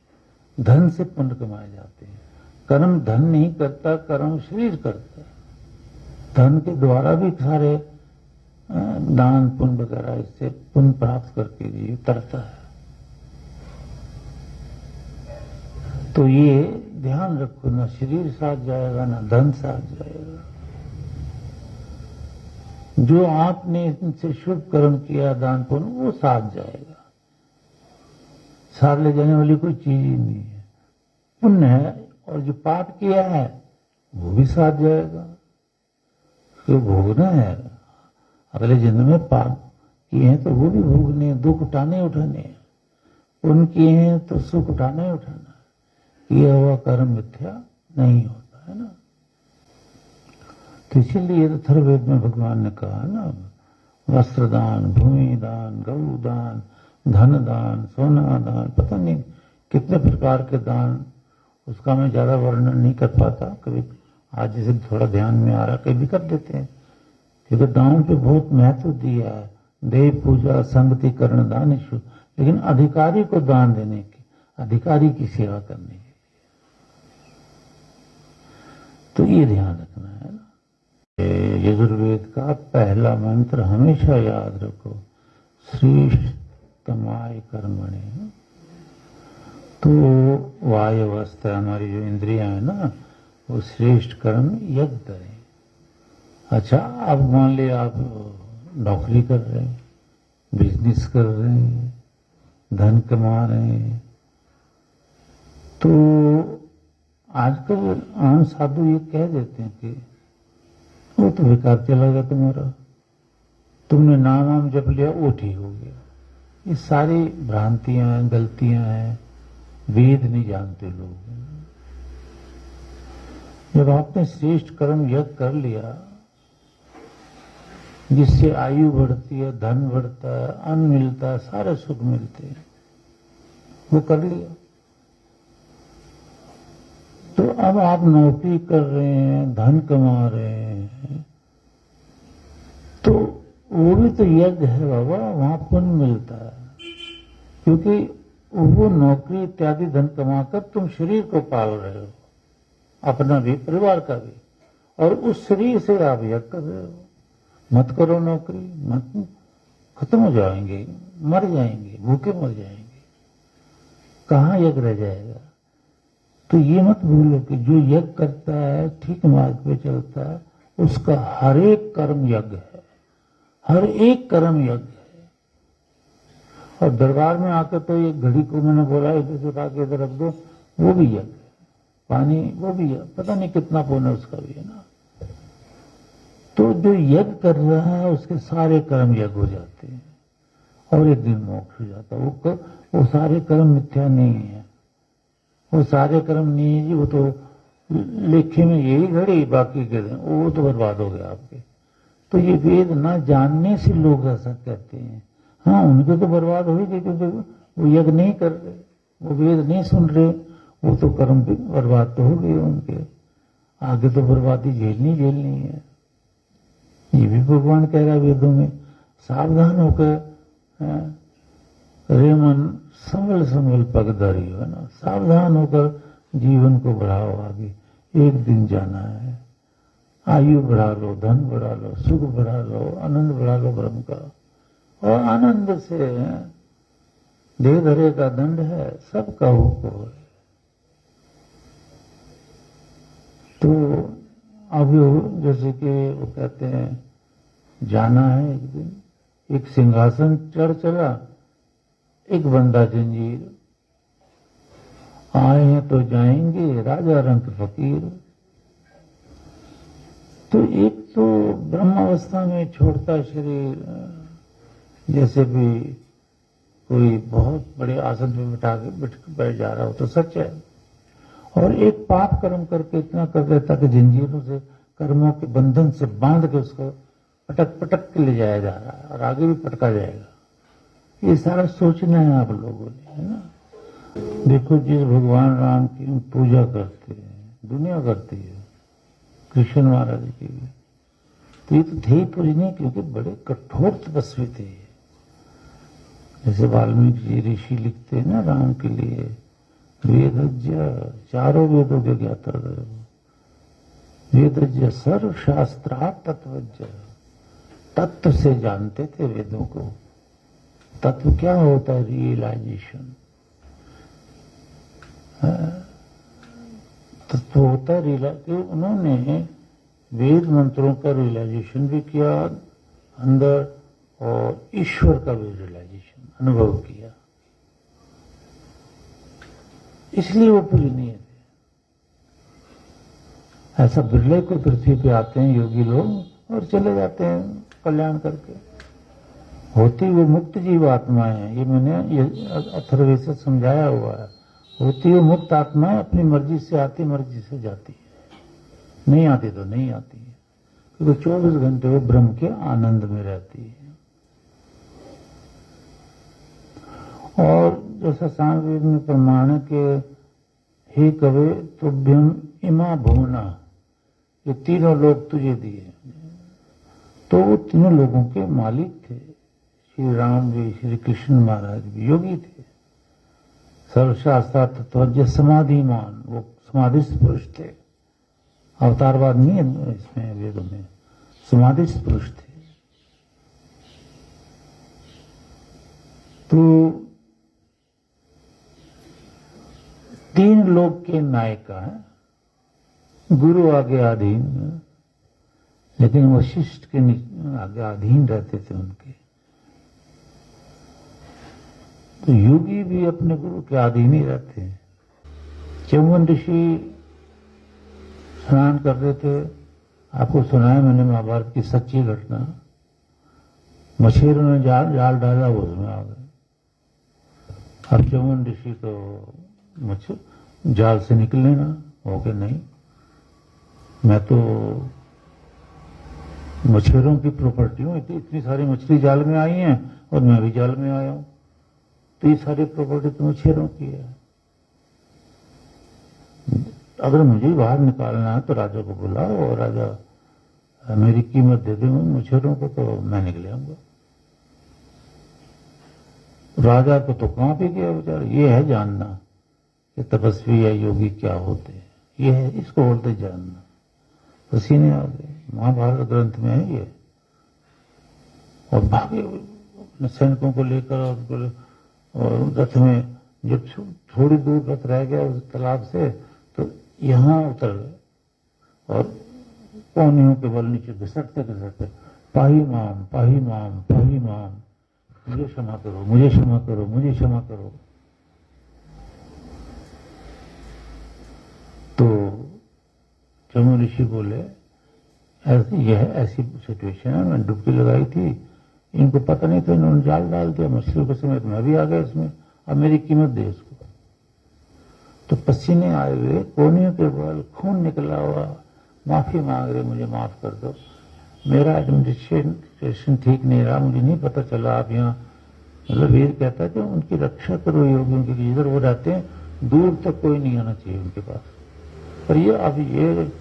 धन से पुण्य कमाए जाते हैं। कर्म धन नहीं करता, कर्म शरीर करता है। धन के द्वारा भी सारे दान पुण्य वगैरह इससे पुण्य प्राप्त करके जीव तरता है। तो ये ध्यान रखो, ना शरीर साथ जाएगा ना धन साथ जाएगा। जो आपने इनसे शुभ कर्म किया, दान पुण्य, वो साथ जाएगा। साथ ले जाने वाली कोई चीज ही नहीं है। पुण्य है और जो पाप किया है वो भी साथ जाएगा, तो भोगना है। अगले जन्म में पाप किए हैं तो वो भी भोगने हैं, दुख उठाने उठाने हैं। पुण्य किए हैं तो सुख उठाना ही उठाना है। किया हुआ कर्म मिथ्या नहीं होता है ना। तो इसीलिए तो अथर्ववेद में भगवान ने कहा ना, वस्त्र दान, भूमि दान, गौ दान, धन दान, सोना दान, पता नहीं कितने प्रकार के दान। उसका मैं ज्यादा वर्णन नहीं कर पाता, कभी आज जैसे थोड़ा ध्यान में आ रहा कभी कर देते हैं, क्योंकि दान पे बहुत महत्व दिया है। देव पूजा संगति कर्ण दानेषु, लेकिन अधिकारी को दान देने की, अधिकारी की सेवा करने की। तो ये ध्यान रखना है ना। यजुर्वेद का पहला मंत्र हमेशा याद रखो, श्रेष्ठतमाय कर्मणे। तो वायवस्था हमारी जो इंद्रियां है ना, वो श्रेष्ठ कर्म यज्ञ करें। अच्छा, अब मान लिया आप नौकरी कर रहे हैं, बिजनेस कर रहे हैं, धन कमा रहे हैं, तो आजकल आम साधु ये कह देते हैं कि वो तो बेकार चला गया तुम्हारा, तुमने नाम जप लिया वो ठीक हो गया। ये सारी भ्रांतियां हैं, गलतियां हैं, वेद नहीं जानते लोग। जब आपने श्रेष्ठ कर्म यज्ञ कर लिया, जिससे आयु बढ़ती है, धन बढ़ता है, अन्न मिलता है, सारे सुख मिलते हैं, वो कर लिया। तो अब आप नौकरी कर रहे हैं, धन कमा रहे हैं, तो वो भी तो यज्ञ है बाबा, वहां पुण्य मिलता है। क्योंकि वो नौकरी इत्यादि धन कमाकर तुम शरीर को पाल रहे हो, अपना भी, परिवार का भी, और उस शरीर से आप यज्ञ कर रहे हो। मत करो नौकरी, मत, खत्म हो जाएंगे, मर जाएंगे, भूखे मर जाएंगे, कहाँ यज्ञ रह जाएगा। तो ये मत भूलो कि जो यज्ञ करता है, ठीक मार्ग पे चलता है, उसका हर एक कर्म यज्ञ है, हर एक कर्म यज्ञ है। और दरबार में आकर तो एक घड़ी को मैंने बोला इधर से उठा के इधर रख दो, वो भी यज्ञ है। पानी वो भी है, पता नहीं कितना पुण्य उसका भी है ना। तो जो यज्ञ कर रहा है उसके सारे कर्म यज्ञ हो जाते हैं और एक दिन मोक्ष हो जाता है। वो सारे कर्म मिथ्या नहीं है, वो सारे कर्म नहीं है जी, वो तो लेखे में यही घड़ी, बाकी के दिन वो तो बर्बाद हो गया आपके। तो ये वेद ना जानने से लोग ऐसा कहते हैं। हाँ, उनके तो बर्बाद हो ही गए, क्योंकि वो यज्ञ नहीं कर रहे, वो वेद नहीं सुन रहे, वो तो कर्म बर्बाद तो हो गए उनके, आगे तो बर्बादी झेलनी है। ये भी भगवान कह रहा है वेदों में, सावधान होकर रे मन संभल संभल पगधारी हो, है ना। सावधान होकर जीवन को बढ़ाओ आगे, एक दिन जाना है। आयु बढ़ा लो, धन बढ़ा लो, सुख बढ़ा लो, आनंद बढ़ा लो ब्रह्म का, और आनंद से देह धरे का दंड है, सबका हुक्म है। तो अब जैसे कि वो कहते हैं जाना है एक दिन, एक सिंहासन चढ़ चला, एक बंदा जंजीर, आए हैं तो जाएंगे राजा रंग फकीर। तो एक तो ब्रह्मावस्था में छोड़ता शरीर, जैसे भी कोई बहुत बड़े आसन पे बिठा के बैठ जा रहा हो तो सच है, और एक पाप कर्म करके इतना कर देता कि जंजीरों से, कर्मों के बंधन से बांध के उसको पटक पटक के ले जाया जा रहा है, और आगे भी पटका जाएगा। ये सारा सोचना है आप लोगों ने, है ना। देखो, जिस भगवान राम की पूजा करते हैं, दुनिया करती है, कृष्ण महाराज की, तो ये तो थे ही पूजनीय, क्योंकि बड़े कठोर तपस्वी थे। जैसे वाल्मीकि जी ऋषि लिखते हैं ना राम के लिए, वेदज्ञ, चारों वेदों के ज्ञाता, वेदज्ञ सर्वशास्त्रार्थ तत्वज्ञ, तत्व से जानते थे वेदों को। तत्व क्या होता है? रियलाइजेशन। तत्व होता है कि उन्होंने वेद मंत्रों का रियलाइजेशन भी किया अंदर, और ईश्वर का भी रियलाइजेशन अनुभव किया, इसलिए वो पूजनीय थे। ऐसा बिरले को पृथ्वी पे आते हैं योगी लोग और चले जाते हैं कल्याण करके, होती वो मुक्त जीव आत्माएं हैं। ये मैंने ये अथर्ववेद से समझाया हुआ है। होती वो मुक्त आत्माएं, अपनी मर्जी से आती, मर्जी से जाती है, नहीं आती तो नहीं आती है, क्योंकि 24 घंटे वो ब्रह्म के आनंद में रहती है। और जैसा सामवेद में प्रमाण है कि हे कवे तुभ्यम इमा भुवना, ये तीनों लोग तुझे दिए, तो वो तीनों लोगों के मालिक थे। श्री राम भी, श्री कृष्ण महाराज भी योगी थे, सर्वशास्त्र तत्वज्ञ समाधिमान, वो समाधिस्थ पुरुष थे। अवतारवाद नहीं है इसमें, वेदों में समाधिस्थ पुरुष थे। तो तीन लोक के नायिका है, गुरु आगे अधीन, लेकिन वशिष्ठ के आगे अधीन रहते थे उनके। तो योगी भी अपने गुरु के अधीन ही रहते हैं। च्यवन ऋषि स्नान कर रहे थे, आपको सुनाया मैंने महाभारत की सच्ची घटना। मछेरों ने जाल डाला, वो उसमें आ गए। अब च्यवन ऋषि तो जाल से निकले ना, हो गए नहीं, मैं तो मछेरों की प्रॉपर्टी हूं, इतनी सारी मछली जाल में आई हैं और मैं भी जाल में आया हूं, तो ये सारी प्रॉपर्टी तो मछेरों की है। अगर मुझे बाहर निकालना है तो राजा को बुलाओ, और राजा मेरी कीमत दे दे मछेरों को, तो मैं निकले आऊंगा। राजा को तो कांप ही गया बेचारा। ये है जानना कि तपस्वी या योगी क्या होते हैं, ये है, इसको बोलते जानना। पसीने आ गए, महाभारत ग्रंथ में है ये। और भागे अपने सैनिकों को लेकर, और रथ में जब थोड़ी दूर रथ रह गया उस तालाब से, तो यहां उतर गए, और पौनियों के बल नीचे घिसटते घिसटते, पाही माम पाही माम पाही माम, मुझे क्षमा करो, मुझे क्षमा करो, मुझे क्षमा करो। तो जम्मू ऋषि बोले, यह ऐसी सिचुएशन है, मैंने डुबकी लगाई थी, इनको पता नहीं था, इन्होंने जाल डाल दिया मछलियों के समेत, मैं भी आ गया इसमें, अब मेरी कीमत दे इसको। तो पसीने आए हुए, कोनियों के बल, खून निकला हुआ, माफी मांग रहे, मुझे माफ कर दो, मेरा एडमिनिस्ट्रेशन ठीक नहीं रहा, मुझे नहीं पता चला आप यहाँ मतलब वेद कहता है कि उनकी रक्षा करो योगियों की, जिधर वो रहते हैं दूर तक कोई नहीं आना चाहिए उनके पास। पर ये अब ये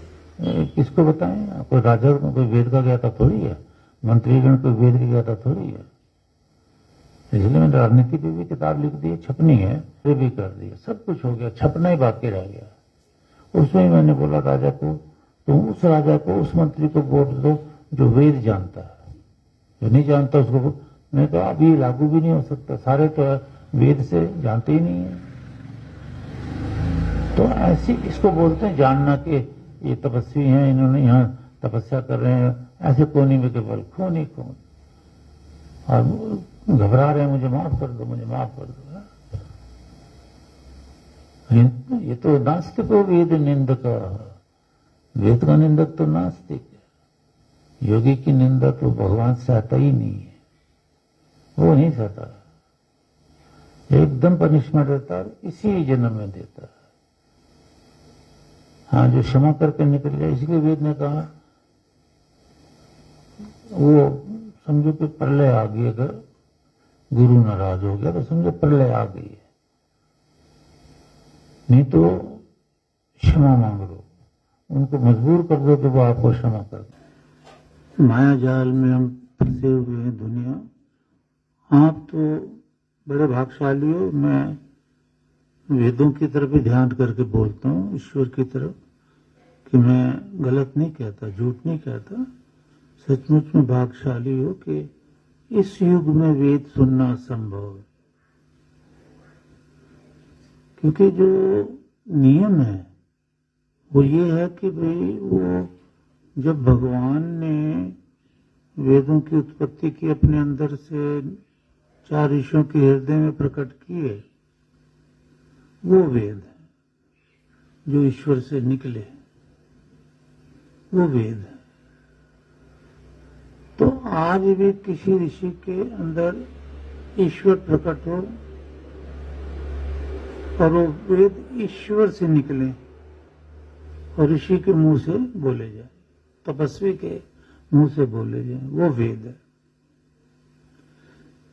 किसको बताएं? कोई राजा कोई वेद का ज्ञाता थोड़ी है, मंत्रीगण कोई वेद का ज्ञाता थोड़ी है। इसलिए मैंने राजनीति पे भी किताब लिख दी, छपनी है, ये भी कर दिया, सब कुछ हो गया, छपना ही बाकी रह गया। उसमें मैंने बोला राजा को, तुम उस राजा को, उस मंत्री को वोट दो जो वेद जानता है, जो नहीं जानता उसको। मैंने कहा अभी लागू भी नहीं हो सकता, सारे तो वेद से जानते ही नहीं है। तो ऐसी इसको बोलते हैं जानना कि ये तपस्वी हैं, इन्होंने यहाँ तपस्या कर रहे हैं, ऐसे कोने में केवल खून ही खून, और घबरा रहे हैं, मुझे माफ कर दो, मुझे माफ कर दो। ये तो नास्तिक हो, वेद निंदक। वेद का निंदक तो नास्तिक है, योगी की निंदा तो भगवान सहता ही नहीं है, वो नहीं सहता, एकदम पनिशमेंट देता है, इसी जन्म में देता है। हाँ, जो क्षमा करके निकल जाए, इसलिए वेद ने कहा, वो समझो कि प्रलय आ गई, अगर गुरु नाराज हो गया तो समझो प्रलय आ गई है, नहीं तो क्षमा मांग लो, उनको मजबूर कर दो कि वो आपको क्षमा कर दो। माया जाल में हम फंसे हुए हैं दुनिया। आप तो बड़े भाग्यशाली हो, मैं वेदों की तरफ भी ध्यान करके बोलता हूँ, ईश्वर की तरफ, कि मैं गलत नहीं कहता, झूठ नहीं कहता। सचमुच में भाग्यशाली हो कि इस युग में वेद सुनना असंभव है, क्योंकि जो नियम है वो ये है कि भाई वो जब भगवान ने वेदों की उत्पत्ति की, अपने अंदर से 4 ऋषियों के हृदय में प्रकट किए, वो वेद है जो ईश्वर से निकले, वो वेद है। तो आज भी किसी ऋषि के अंदर ईश्वर प्रकट हो और वो वेद ईश्वर से निकले और ऋषि के मुंह से बोले जाए, तपस्वी के मुंह से बोले जाए, वो वेद है।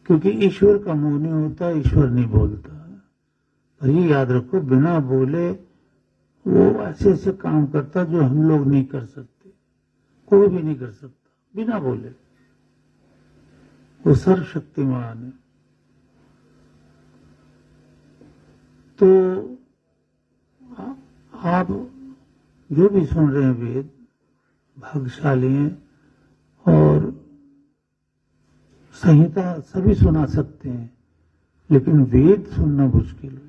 क्योंकि ईश्वर का मुंह नहीं होता, ईश्वर नहीं बोलता। और ये याद रखो, बिना बोले वो ऐसे ऐसे काम करता जो हम लोग नहीं कर सकते, कोई भी नहीं कर सकता बिना बोले। वो सर्वशक्तिमान है। तो आप जो भी सुन रहे हैं वेद, भाग्यशाली हैं, और संहिता सभी सुना सकते हैं, लेकिन वेद सुनना मुश्किल है,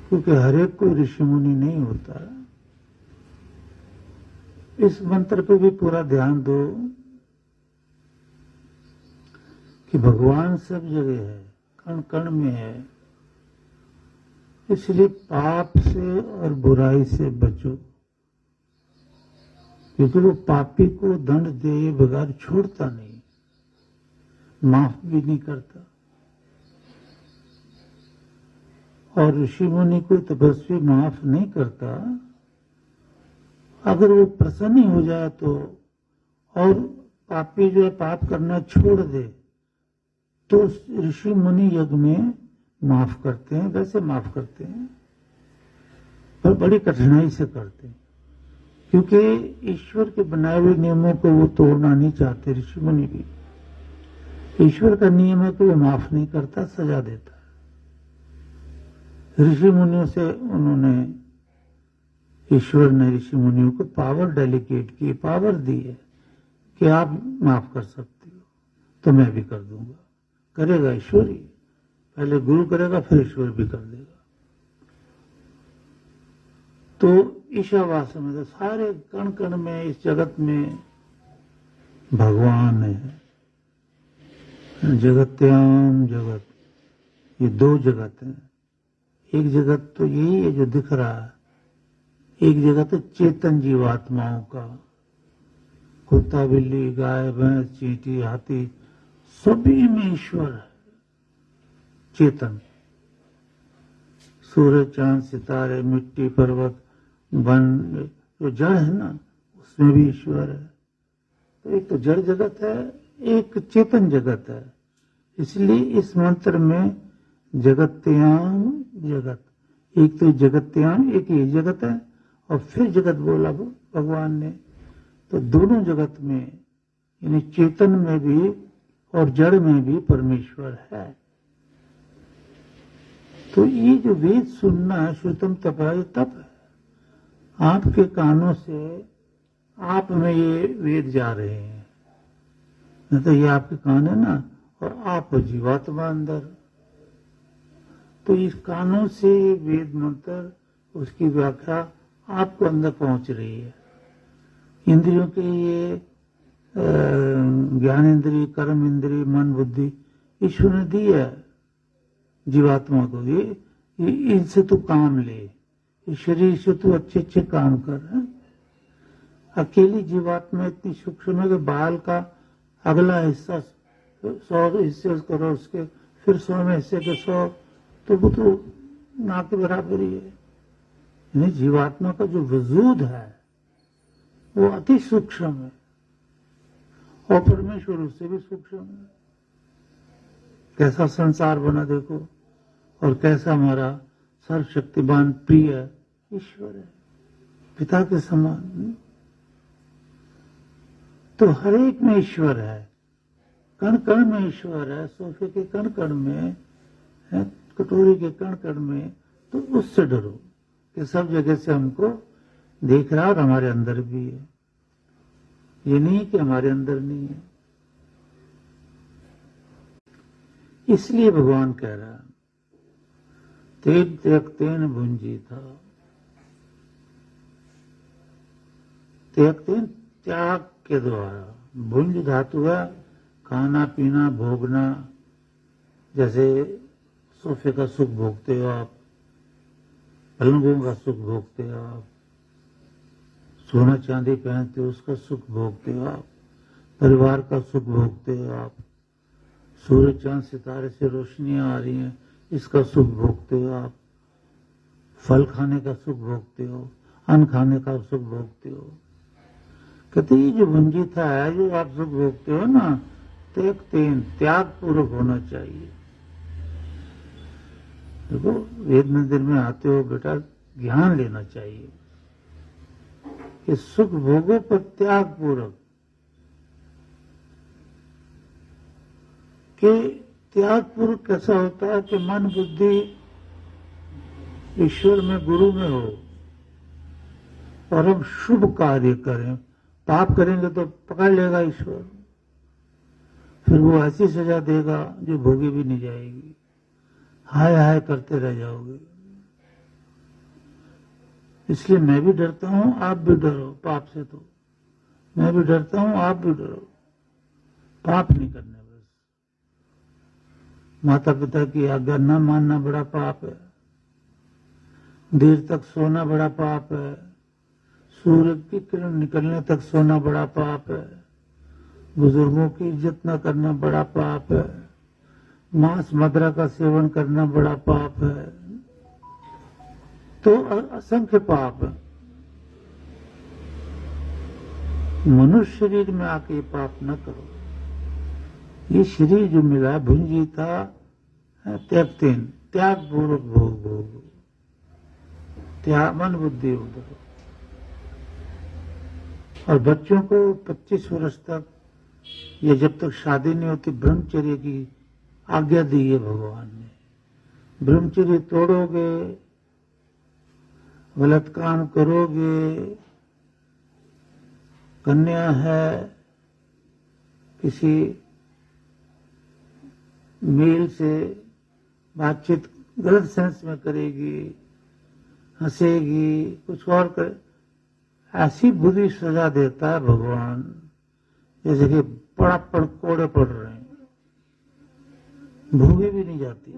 क्योंकि हर एक कोई ऋषि मुनि नहीं होता। इस मंत्र पे भी पूरा ध्यान दो कि भगवान सब जगह है, कण कण में है, इसलिए पाप से और बुराई से बचो, क्योंकि वो पापी को दंड दे बगैर छोड़ता नहीं, माफ भी नहीं करता। और ऋषि मुनि को तपस्वी माफ नहीं करता। अगर वो प्रसन्न हो जाए तो, और पापी जो है पाप करना छोड़ दे, तो ऋषि मुनि यज्ञ में माफ करते हैं, वैसे माफ करते हैं, पर बड़ी कठिनाई से करते हैं, क्योंकि ईश्वर के बनाए हुए नियमों को वो तोड़ना नहीं चाहते ऋषि मुनि भी। ईश्वर का नियम है कि वो माफ नहीं करता, सजा देता है। ऋषि मुनियों से उन्होंने, ईश्वर ने ऋषि मुनियों को पावर डेलीगेट की, पावर दी है कि आप माफ कर सकते हो, तो मैं भी कर दूंगा। करेगा ईश्वर ही, पहले गुरु करेगा, फिर ईश्वर भी कर देगा। तो ईशावास्य में, तो सारे कण कण में, इस जगत में भगवान है। जगत्याम जगत, ये 2 जगत है। एक जगत तो यही है जो दिख रहा है, एक जगत है चेतन जीवात्माओं का, कुत्ता बिल्ली गाय भैंस चींटी हाथी, सभी में ईश्वर है, चेतन। सूरज चांद सितारे मिट्टी पर्वत वन, जो जड़ है ना, उसमें भी ईश्वर है। तो एक तो जड़ जगत है, एक चेतन जगत है। इसलिए इस मंत्र में जगत्याम जगत, एक तो जगत्याम, एक ये जगत है और फिर जगत बोला भगवान ने, तो दोनों जगत में यानी चेतन में भी और जड़ में भी परमेश्वर है। तो ये जो वेद सुनना है, श्रुतम तपा, ये तप है। आपके कानों से आप में ये वेद जा रहे हैं, नहीं तो ये आपके कान है ना, और आप हो जीवात्मा अंदर। तो इस कानों से वेद मंत्र, उसकी व्याख्या आपको अंदर पहुंच रही है। इंद्रियों के ये ज्ञान इंद्रिय, कर्म इंद्रिय, मन, बुद्धि ईश्वर ने दी है जीवात्मा को। ये इनसे तू काम ले, इस शरीर से तू अच्छे अच्छे काम कर। है? अकेली जीवात्मा इतनी सूक्ष्म है कि बाल का अगला हिस्सा 100 हिस्से करो उसके, फिर 100वें हिस्से के 100, तो वो तो ना के बराबर ही है। यानी जीवात्मा का जो वजूद है वो अति सूक्ष्म है और परमेश्वर उससे भी सूक्ष्म है। कैसा संसार बना देखो, और कैसा हमारा सर्वशक्तिमान प्रिय ईश्वर है, पिता के समान। तो हर एक में ईश्वर है, कण कण में ईश्वर है, सोफे के कण कण में है, कटोरी के कण कण में। तो उससे डरो कि सब जगह से हमको देख रहा और हमारे अंदर भी है। ये नहीं कि हमारे अंदर नहीं है। इसलिए भगवान कह रहा है तेन त्यक्तेन भुंजीथा, त्यक्तेन त्याग के द्वारा, भुंज धातु है खाना पीना भोगना। जैसे सोफे का सुख भोगते हो आप, पलंगों का सुख भोगते हो आप, सोना चांदी पहनते हो उसका सुख भोगते हो आप, परिवार का सुख भोगते हो आप, सूरज चांद सितारे से रोशनियां आ रही हैं इसका सुख भोगते हो आप, फल खाने का सुख भोगते हो, अन्न खाने का सुख भोगते हो। कहते ये जो वंजिता है, जो आप सुख भोगते हो ना, त्याग पूर्वक होना चाहिए। देखो वेद मंदिर में आते हो बेटा, ज्ञान लेना चाहिए कि सुख भोगो पर त्याग पूर्वक, कि त्याग पूर्वक कैसा होता है कि मन बुद्धि ईश्वर में, गुरु में हो और हम शुभ कार्य करें। पाप करेंगे तो पकड़ लेगा ईश्वर, फिर वो ऐसी सजा देगा जो भोगी भी नहीं जाएगी, हाय हाय करते रह जाओगे। इसलिए मैं भी डरता हूं, आप भी डरो पाप से। तो मैं भी डरता हूं, आप भी डरो, पाप नहीं करने। बस माता पिता की आज्ञा न मानना बड़ा पाप है, देर तक सोना बड़ा पाप है, सूरज की किरण निकलने तक सोना बड़ा पाप है, बुजुर्गों की इज्जत न करना बड़ा पाप है, मांस मदिरा का सेवन करना बड़ा पाप है। तो असंख्य पाप है। मनुष्य शरीर में आके ये पाप न करो। ये शरीर जो मिला भुंजी था, त्यागतेन, त्याग पूर्वक भोग, त्याग मन बुद्धि उधर। और बच्चों को 25 वर्ष तक या जब तक शादी नहीं होती ब्रह्मचर्य की आज्ञा दी है भगवान ने। ब्रह्मचर्य तोड़ोगे, गलत काम करोगे, कन्या है किसी मेल से बातचीत गलत सेंस में करेगी, हंसेगी, कुछ और करे, ऐसी बुरी सजा देता है भगवान जैसे कि पड़ा पड़ कोड़े पड़ रहे हैं, भोगी भी नहीं जाती।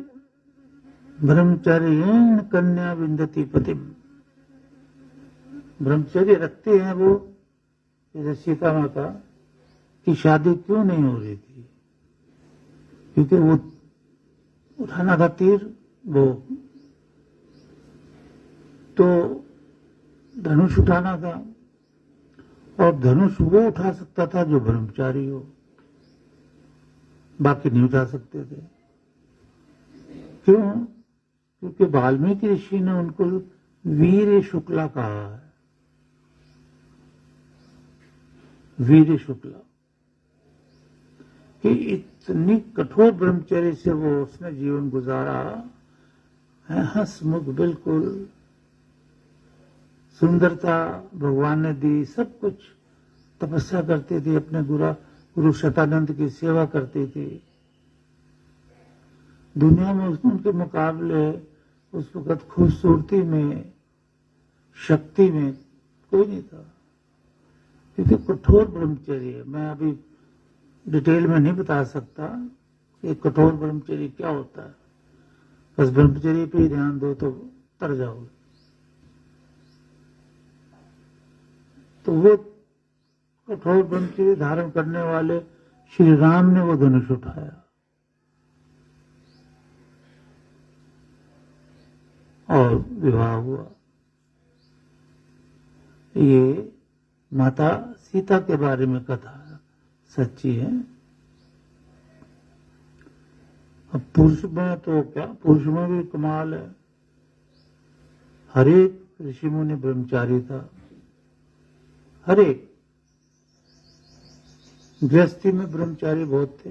ब्रह्मचर्येण कन्या विंदती पतिम, ब्रह्मचर्य रखते हैं वो। जैसे सीता माता की शादी क्यों नहीं हो रही थी? क्योंकि वो उठाना था तीर, वो तो धनुष उठाना था, और धनुष वो उठा सकता था जो ब्रह्मचारी हो। बाकी नहीं उठा सकते थे। क्यों? क्योंकि वाल्मीकि ऋषि ने उनको वीर शुक्ला कहा है। वीर शुक्ला कि इतनी कठोर ब्रह्मचर्य से वो उसने जीवन गुजारा है, हंसमुख बिल्कुल, सुंदरता भगवान ने दी, सब कुछ, तपस्या करती थी, अपने गुरु शतानंद की सेवा करती थी। दुनिया में उनके मुकाबले उस वक्त खूबसूरती में, शक्ति में कोई नहीं था, क्योंकि कठोर ब्रह्मचर्य। मैं अभी डिटेल में नहीं बता सकता कि कठोर ब्रह्मचर्य क्या होता है, बस ब्रह्मचर्य पे ही ध्यान दो तो तर जाओगे। तो वो कठोर ब्रह्मचर्य धारण करने वाले श्री राम ने वो धनुष उठाया और विवाह हुआ। ये माता सीता के बारे में कथा सच्ची है। अब पुरुष में तो क्या, पुरुष में भी कमाल है। हर एक ऋषि मुनि ब्रह्मचारी था, हर एक। गृहस्थी में ब्रह्मचारी बहुत थे।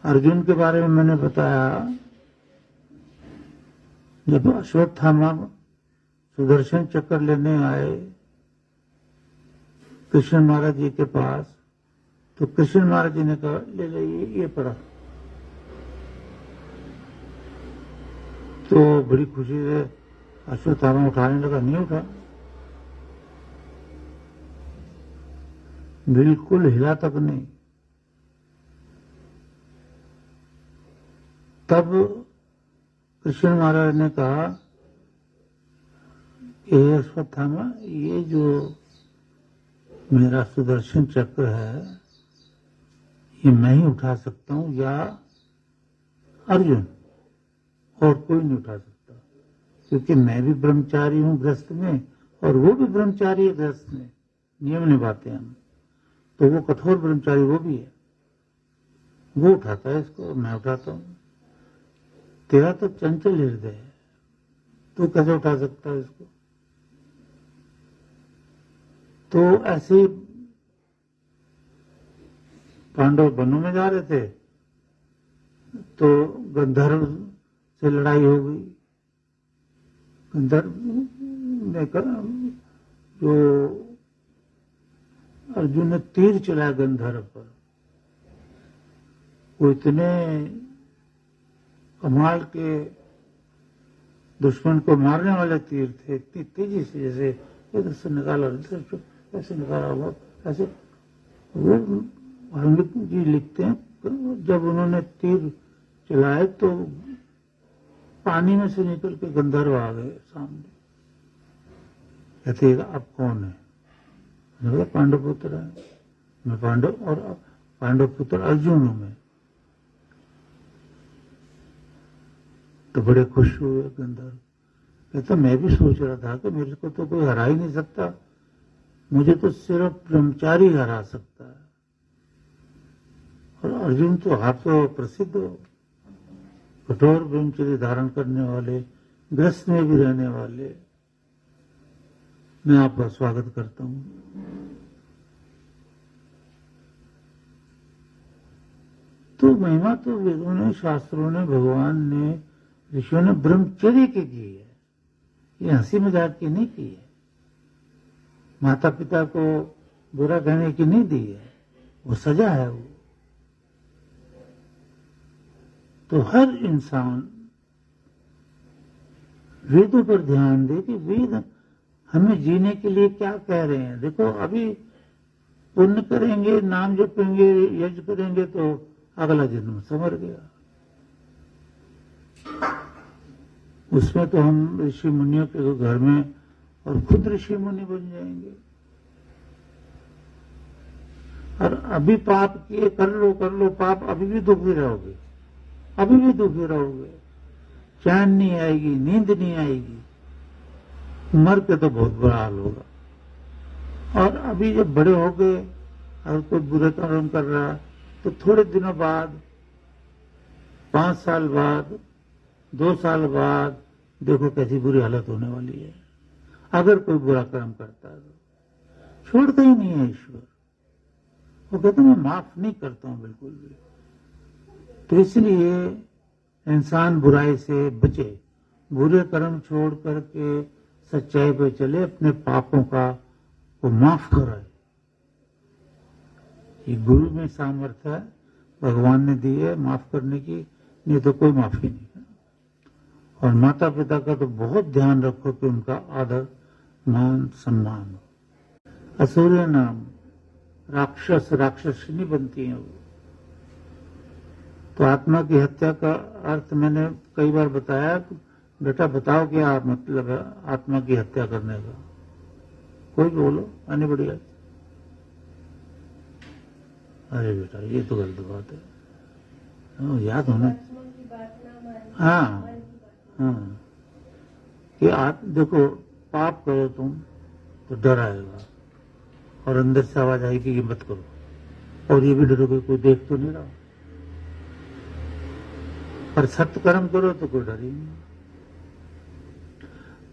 अर्जुन के बारे में मैंने बताया, जब अश्वत्थामा सुदर्शन चक्र लेने आए कृष्ण महाराज जी के पास, तो कृष्ण महाराज जी ने कहा ले ले ये पड़ा। तो बड़ी खुशी से अश्वत्थामा उठाने लगा, नहीं उठा, बिल्कुल हिला तक नहीं। तब कृष्ण महाराज ने कहा ये अश्वत्थामा, ये जो मेरा सुदर्शन चक्र है ये मैं ही उठा सकता हूं या अर्जुन, और कोई नहीं उठा सकता, क्योंकि मैं भी ब्रह्मचारी हूं गृहस्थ में और वो भी ब्रह्मचारी है गृहस्थ में, नियम निभाते हैं हम। तो वो कठोर ब्रह्मचारी वो भी है, वो उठाता है इसको, मैं उठाता हूं। तेरा तो चंचल हृदय है, तू कैसे उठा सकता है इसको? तो ऐसे पांडव वनों में जा रहे थे तो गंधर्व से लड़ाई हो गई। गंधर्व ने जो अर्जुन ने तीर चलाया गंधर्व पर, वो इतने कमाल के दुश्मन को मारने वाले तीर थे, इतनी तेजी से, जैसे इधर से निकाला ऐसे निकाला हुआ ऐसे। वो वाल्मीकि जी लिखते हैं जब उन्होंने तीर चलाए तो पानी में से निकल के गंधर्व आ गए सामने। कहते आप कौन है? मैंने कहा पांडव पुत्र है, मैं पांडव और पांडव पुत्र अर्जुन हूं मैं। तो बड़े खुश हुए गंधर्व। कहता मैं भी सोच रहा था कि मेरे को तो कोई हरा ही नहीं सकता, मुझे तो सिर्फ ब्रह्मचारी हरा सकता है। और अर्जुन तो आप तो प्रसिद्ध हो, कठोर ब्रह्मचर्य धारण करने वाले, गृहस्थ में भी रहने वाले, मैं आपका स्वागत करता हूं। तो महिमा तो वेदों ने, शास्त्रों ने, भगवान ने, ऋषियों ने ब्रह्मचर्य की है, ये हंसी मजाक की नहीं की है, माता पिता को बुरा कहने की नहीं दी है, वो सजा है वो। तो हर इंसान वेदों पर ध्यान दे कि वेद हमें जीने के लिए क्या कह रहे हैं। देखो अभी पुण्य करेंगे, नाम जपेंगे, यज्ञ करेंगे तो अगला जन्म संवर गया, उसमें तो हम ऋषि मुनियों के घर में और खुद ऋषि मुनि बन जाएंगे। और अभी पाप किए कर लो पाप, अभी भी दुखी रहोगे, अभी भी दुखी रहोगे, चैन नहीं आएगी, नींद नहीं आएगी, मर के तो बहुत बुरा हाल होगा। और अभी जब बड़े हो गए और कोई बुरे कर्म कर रहा है तो थोड़े दिनों बाद, 5 साल बाद, 2 साल बाद देखो कैसी बुरी हालत होने वाली है। अगर कोई बुरा कर्म करता है तो छोड़ता ही नहीं है ईश्वर। वो कहते मैं माफ नहीं करता हूं बिल्कुल भी। तो इसलिए इंसान बुराई से बचे, बुरे कर्म छोड़ करके सच्चाई पे चले, अपने पापों का वो माफ कराए। ये गुरु में सामर्थ्य है, भगवान ने दी है माफ करने की, नहीं तो कोई माफी नहीं है। और माता पिता का तो बहुत ध्यान रखो कि उनका आदर मान सम्मान हो। असुर नाम राक्षस राक्षसिनी बनती है वो। तो आत्मा की हत्या का अर्थ मैंने कई बार बताया। बेटा बताओ क्या मतलब है आत्मा की हत्या करने का? कोई बोलो, आने बढ़िया। अरे बेटा ये तो गलत बात है, याद होना। हाँ हाँ, कि आप देखो पाप करो तुम तो डर आएगा और अंदर से आवाज आएगी कि मत करो, और ये भी डरोगे कोई देख तो नहीं रहा। पर सत्य कर्म करो तो कोई डर ही नहीं।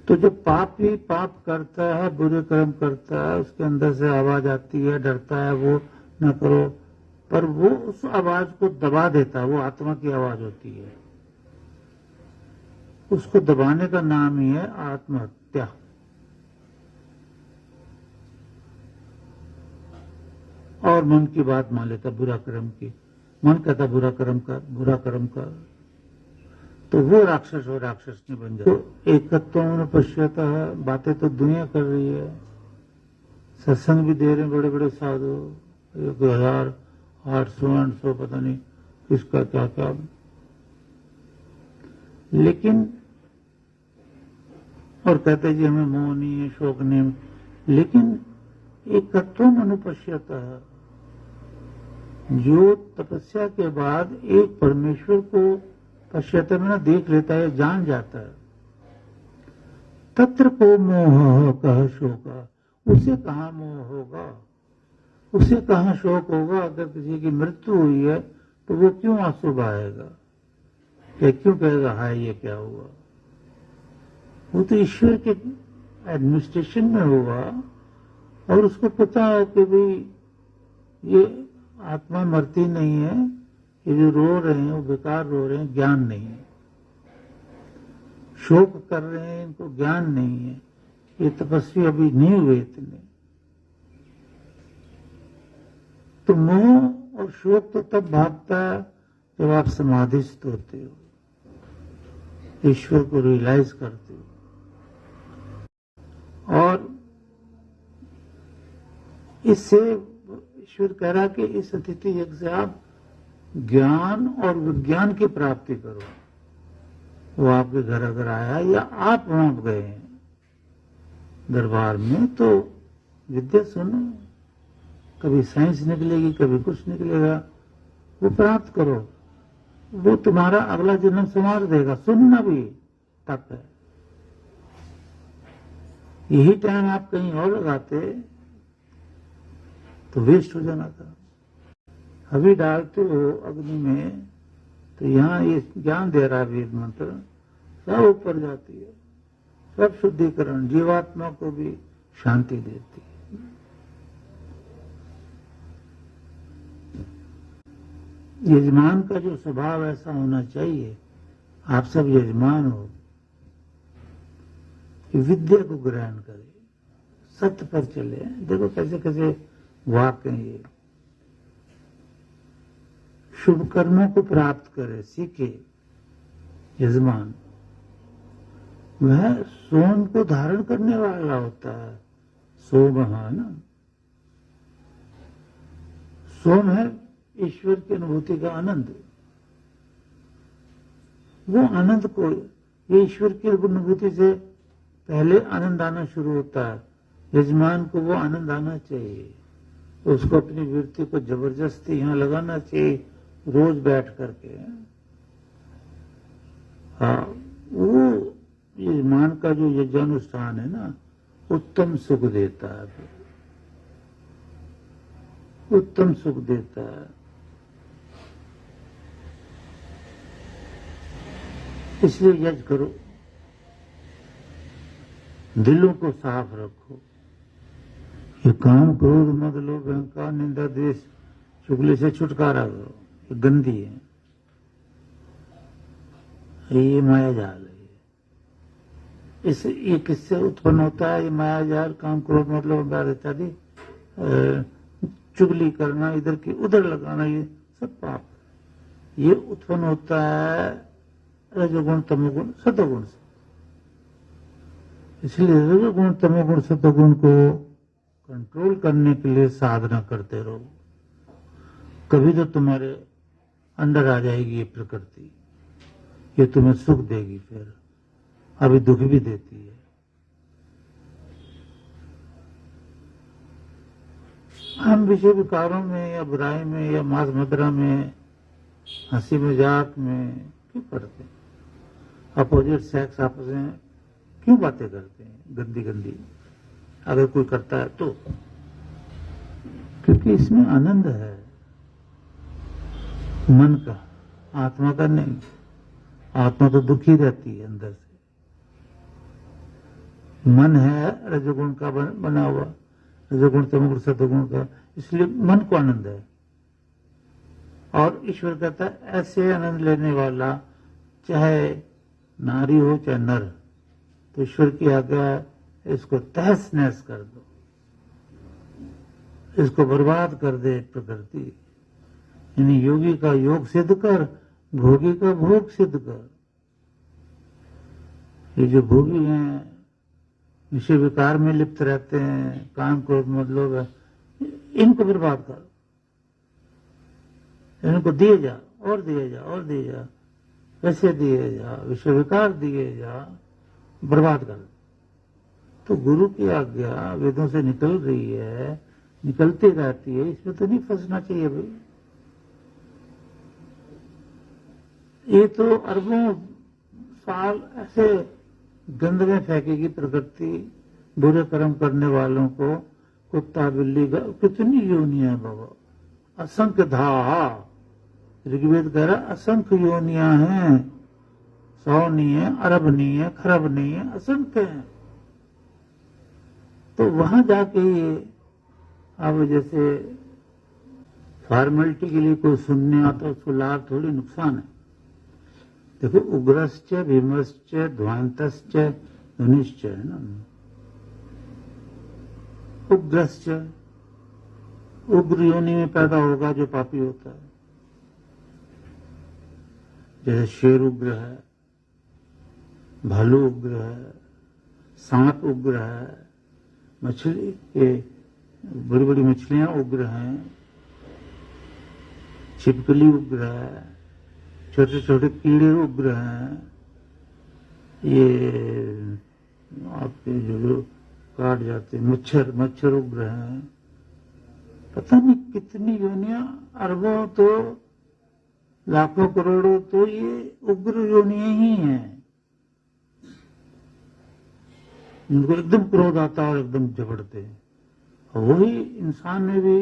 तो जो पापी पाप करता है, बुरे कर्म करता है, उसके अंदर से आवाज आती है, डरता है वो न करो, पर वो उस आवाज को दबा देता है। वो आत्मा की आवाज होती है, उसको दबाने का नाम ही है आत्महत्या। और मन की बात मान लेता बुरा कर्म की। मन कहता बुरा कर्म कर, बुरा कर्म कर, तो वो राक्षस और राक्षस नहीं बन जाता। तो एकत्व में पश्चाता है, बातें तो दुनिया कर रही है, सत्संग भी दे रहे हैं बड़े बड़े साधु, 1800 पता नहीं किसका क्या क्या। लेकिन और कहते जी हमें मोह नहीं है, शोक नहीं, लेकिन एकत्व अनुपश्यता है। जो तपस्या के बाद एक परमेश्वर को पश्चाता में देख लेता है, जान जाता है, तत्र को मोह कह शोका, उसे कहां मोह होगा, उसे कहां शोक होगा। अगर किसी की मृत्यु हुई है तो वो क्यों आंसू बहाएगा, क्यों कहेगा हाय ये क्या हुआ? वो तो ईश्वर के एडमिनिस्ट्रेशन में होगा और उसको पता है कि भाई ये आत्मा मरती नहीं है, ये जो रो रहे हैं वो बेकार रो रहे हैं, ज्ञान नहीं है। शोक कर रहे हैं, इनको ज्ञान नहीं है, ये तपस्वी अभी नहीं हुए इतने। तो मोह और शोक तो तब भागता है जब आप समाधिस्थ होते हो, ईश्वर को रियलाइज करते हो। और इससे ईश्वर कह रहा कि इस अतिथि यज्ञ से आप ज्ञान और विज्ञान की प्राप्ति करो। वो आपके घर अगर आया या आप वहां गए हैं दरबार में, तो विद्या सुनो, कभी साइंस निकलेगी, कभी कुछ निकलेगा, वो प्राप्त करो। वो तुम्हारा अगला जन्म संवार देगा। सुनना भी तप है। यही टाइम आप कहीं और लगाते तो वेस्ट हो जाना था। अभी डालते हो अग्नि में तो यहाँ ये ज्ञान दे रहा है वेद मंत्र, सब ऊपर जाती है, सब शुद्धिकरण, जीवात्मा को भी शांति देती है। यजमान का जो स्वभाव ऐसा होना चाहिए, आप सब यजमान हो, कि विद्या को ग्रहण करे, सत्य पर चले। देखो कैसे कैसे वाक्य हैं ये। शुभ कर्मों को प्राप्त करे, सीखे यजमान। वह सोम को धारण करने वाला होता है। सोम है ना, सोम है ईश्वर की अनुभूति का आनंद। वो आनंद को, ये ईश्वर की अनुभूति से पहले आनंद आना शुरू होता है। यजमान को वो आनंद आना चाहिए, तो उसको अपनी वृत्ति को जबरदस्ती यहाँ लगाना चाहिए, रोज बैठ करके। हाँ, वो यजमान का जो यज्ञानुष्ठान है ना, उत्तम सुख देता है। उत्तम सुख देता है। इसलिए यज्ञ करो, दिलों को साफ रखो। ये काम क्रोध मद लोभ अहंकार निंदा द्वेष चुगली से छुटकारा करो। ये गंदी है, ये माया जाल है। ये किससे उत्पन्न होता है? ये माया जाल, काम क्रोध मतलब अहंकार इत्यादि, चुगली करना, इधर की उधर लगाना, ये सब पाप। ये उत्पन्न होता है रजोगुण तमोगुण सतोगुण से। इसलिए रजोगुण तमोगुण सतोगुण को कंट्रोल करने के लिए साधना करते रहो। कभी तो तुम्हारे अंदर आ जाएगी ये प्रकृति, ये तुम्हें सुख देगी, फिर अभी दुख भी देती है। हम विषय विकारों में या बुराई में या मांस मदिरा में, हंसी मजाक में क्यों करते हैं? अपोजिट सेक्स आपस में क्यों बातें करते हैं गंदी गंदी, अगर कोई करता है तो? क्योंकि इसमें आनंद है मन का, आत्मा का नहीं। आत्मा तो दुखी रहती है अंदर से। मन है रजोगुण का बना हुआ, रजोगुण तमोगुण सतोगुण का, इसलिए मन को आनंद है। और ईश्वर कहता है ऐसे आनंद लेने वाला चाहे नारी हो चाहे नर, तो ईश्वर की आज्ञा है इसको तहस नहस कर दो, इसको बर्बाद कर दे प्रकृति। यानी योगी का योग सिद्ध कर, भोगी का भोग सिद्ध कर। ये जो भोगी हैं, विषय विकार में लिप्त रहते हैं, काम क्रोध मद लोभ है, इनको बर्बाद कर, इनको दिए जा और दिए जा और दिए जा, पैसे दिए जा, विषय विकार दिए जा, बर्बाद कर। तो गुरु की आज्ञा वेदों से निकल रही है, निकलती रहती है, इसमें तो नहीं फंसना चाहिए भाई। ये तो अरबों साल ऐसे गंद में फेंकेगी प्रकृति बुरे कर्म करने वालों को। कुत्ता बिल्ली कितनी योनियां है बाबा, असंख्य धा। ऋग्वेद कह रहा असंख्य योनियां हैं, 100 नहीं है, अरब नहीं है, खरब नहीं है, असंख्य है। तो वहां जाके ये अब जैसे फॉर्मेलिटी के लिए कोई सुनने आता, उसको लाभ थोड़ी नुकसान है। देखो उग्रश्च भीमश्च ध्वांतश्च धनुश्च है ना। उग्रश्च, उग्र योनि में पैदा होगा जो पापी होता है। जैसे शेर उग्र है, भालू उग्र है, सांप उग्र है, मछली के बड़ी बड़ी मछलियां उग्र हैं, छिपकली उग्र है, छोटे छोटे कीड़े उग्र हैं, ये आपके जो काट जाते मच्छर, मच्छर उग्र हैं। पता नहीं कितनी योनियां, अरबों तो लाखों करोड़ों तो ये उग्र योनियां ही हैं। इनको एकदम क्रोध आता है और एकदम झपटते हैं। और वही इंसान में भी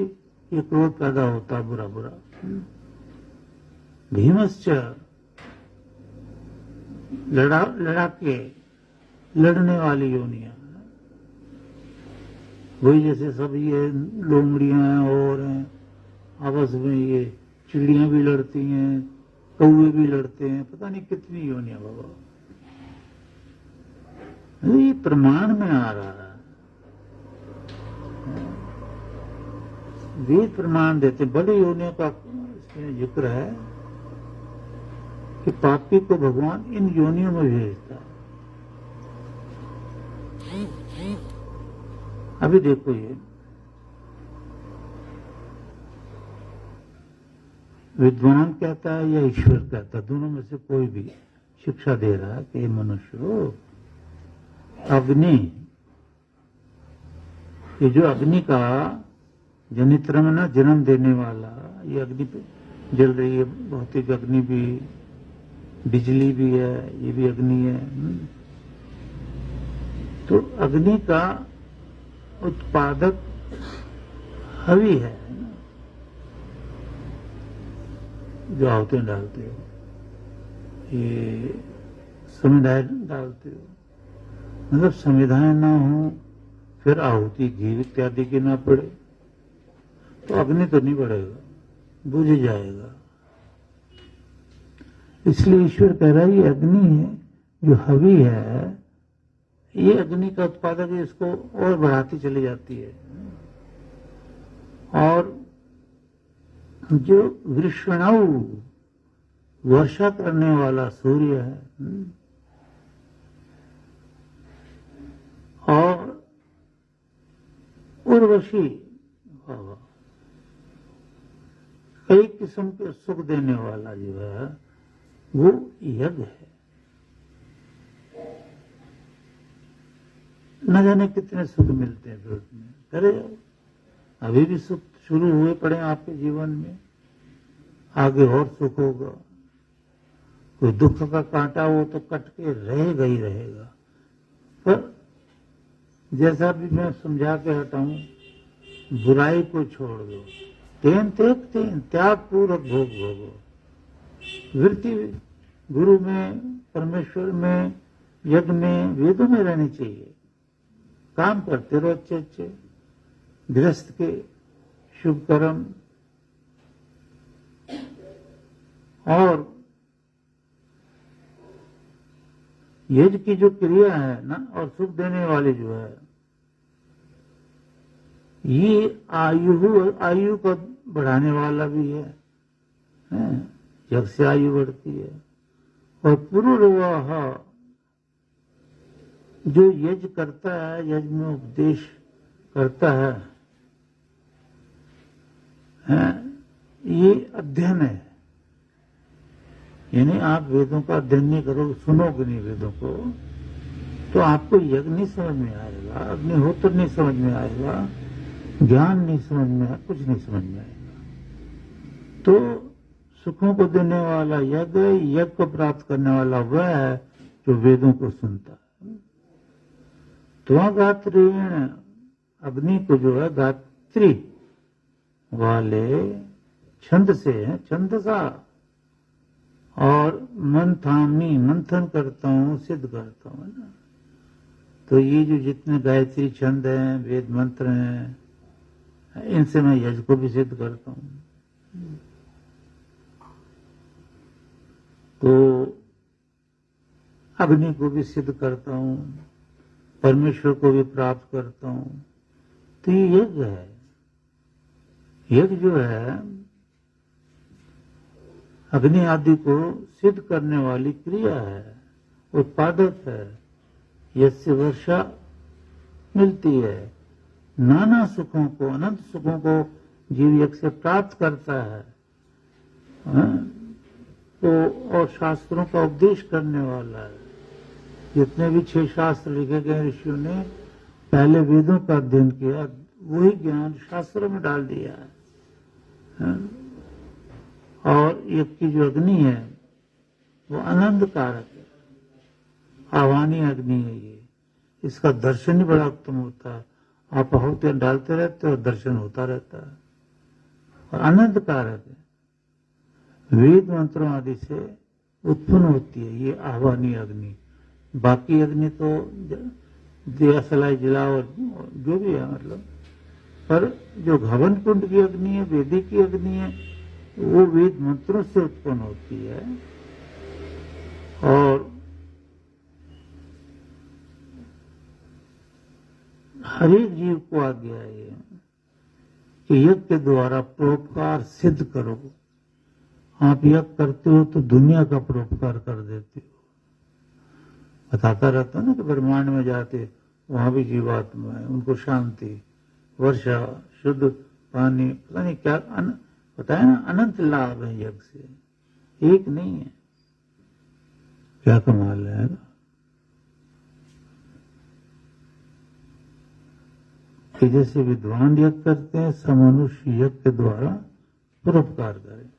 ये क्रोध पैदा होता है बुरा बुरा। भीमश्च, लड़ाके, लड़ने वाली योनियां। वही जैसे सब ये लोमड़ियां हैं और हैं, आपस में ये चिड़ियां भी लड़ती हैं, कौवे भी लड़ते हैं, पता नहीं कितनी योनियां बाबा। ये प्रमाण में आ रहा है, वेद प्रमाण देते। बड़ी योनियों का इसमें जिक्र है कि पापी को भगवान इन योनियों में भेजता है। अभी देखो ये विद्वान कहता है या ईश्वर कहता है, दोनों में से कोई भी शिक्षा दे रहा है कि ये मनुष्य हो, अग्नि, ये जो अग्नि का जनित्र में ना जन्म देने वाला, ये अग्नि जल रही है, भौतिक अग्नि भी, बिजली भी है, ये भी अग्नि है। तो अग्नि का उत्पादक हवि है, जो आहुतियां डालते हो, ये समुदाय डालते हो, मतलब संविधान ना हो, फिर आहुति घी इत्यादि की ना पड़े तो अग्नि तो नहीं बढ़ेगा, बुझ जाएगा। इसलिए ईश्वर कह रहा है ये अग्नि है, जो हवि है, ये अग्नि का उत्पादक है, इसको और बढ़ाती चली जाती है। और जो वृषणाऊ वर्षा करने वाला सूर्य है, और उर्वशी कई किस्म के सुख देने वाला जो है वो यज्ञ है। न जाने कितने सुख मिलते हैं फिर उसमें, करे अभी भी सुख शुरू हुए पड़े आपके जीवन में, आगे और सुख होगा। कोई दुख का कांटा वो तो कट के रहेगा ही रहेगा, पर जैसा भी मैं समझा के हटाऊं, बुराई को छोड़ दो, तेन त्याग पूर्वक भोग भोगो। वृत्ति गुरु में, परमेश्वर में, यज्ञ में, वेदों में रहनी चाहिए। काम करते रहो अच्छे अच्छे, गृहस्थ के शुभ कर्म, और यज्ञ की जो क्रिया है ना, और सुख देने वाली जो है, ये आयु को बढ़ाने वाला भी है, यज्ञ से आयु बढ़ती है। और पुरुरवाह जो यज्ञ करता है, यज्ञ में उपदेश करता है, ये अध्ययन है। यानी आप वेदों का अध्ययन नहीं करोगे, सुनोगे नहीं वेदों को, तो आपको यज्ञ नहीं समझ में आएगा, अग्निहोत्र नहीं समझ में आएगा, ज्ञान नहीं समझ में आएगा, कुछ नहीं समझ में आएगा। तो सुखों को देने वाला यज्ञ, यज्ञ को प्राप्त करने वाला वह है जो वेदों को सुनता है। त्वगात्रेण, अग्नि को जो है गात्री वाले छंद से है, छंदसा, और मंथामी, मंथन करता हूं, सिद्ध करता हूं ना। तो ये जो जितने गायत्री छंद हैं, वेद मंत्र हैं, इनसे मैं यज्ञ को भी सिद्ध करता हूं। तो अग्नि को भी सिद्ध करता हूं, परमेश्वर को भी प्राप्त करता हूं। तो ये यज्ञ है। यज्ञ जो है अग्नि आदि को सिद्ध करने वाली क्रिया है, उत्पादक है। यस्य वर्षा मिलती है, नाना सुखों को, अनंत सुखों को जीव यज्ञ से प्राप्त करता है। तो और शास्त्रों का उपदेश करने वाला है। जितने भी 6 शास्त्र लिखे गए ऋषियों ने पहले वेदों का अध्ययन किया, वही ज्ञान शास्त्रों में डाल दिया है। और यज्ञ की जो अग्नि है वो आनंद कारक है, आह्वानी अग्नि है ये। इसका दर्शन ही बड़ा उत्तम होता है। आप आहुतियां डालते रहते हो, दर्शन होता रहता है, और आनंद कारक है। वेद मंत्रों आदि से उत्पन्न होती है ये आह्वानी अग्नि। बाकी अग्नि तो दिया सलाई जला और जो भी है, मतलब, पर जो घवन कुंड की अग्नि है, वेदी की अग्नि है, वो वेद मंत्रों से उत्पन्न होती है। और हर एक जीव को आज्ञा है कि यज्ञ के द्वारा परोपकार सिद्ध करो। आप यज्ञ करते हो तो दुनिया का परोपकार कर देते हो। बताता रहता है ना कि ब्रह्मांड में जाते वहां भी जीवात्मा है, उनको शांति, वर्षा, शुद्ध पानी, पता नहीं क्या पता है ना, अनंत लाभ है यज्ञ से, एक नहीं है। क्या कमाल है ना कि जैसे विद्वान यज्ञ करते हैं, समनुष्य यज्ञ के द्वारा परोपकार करें।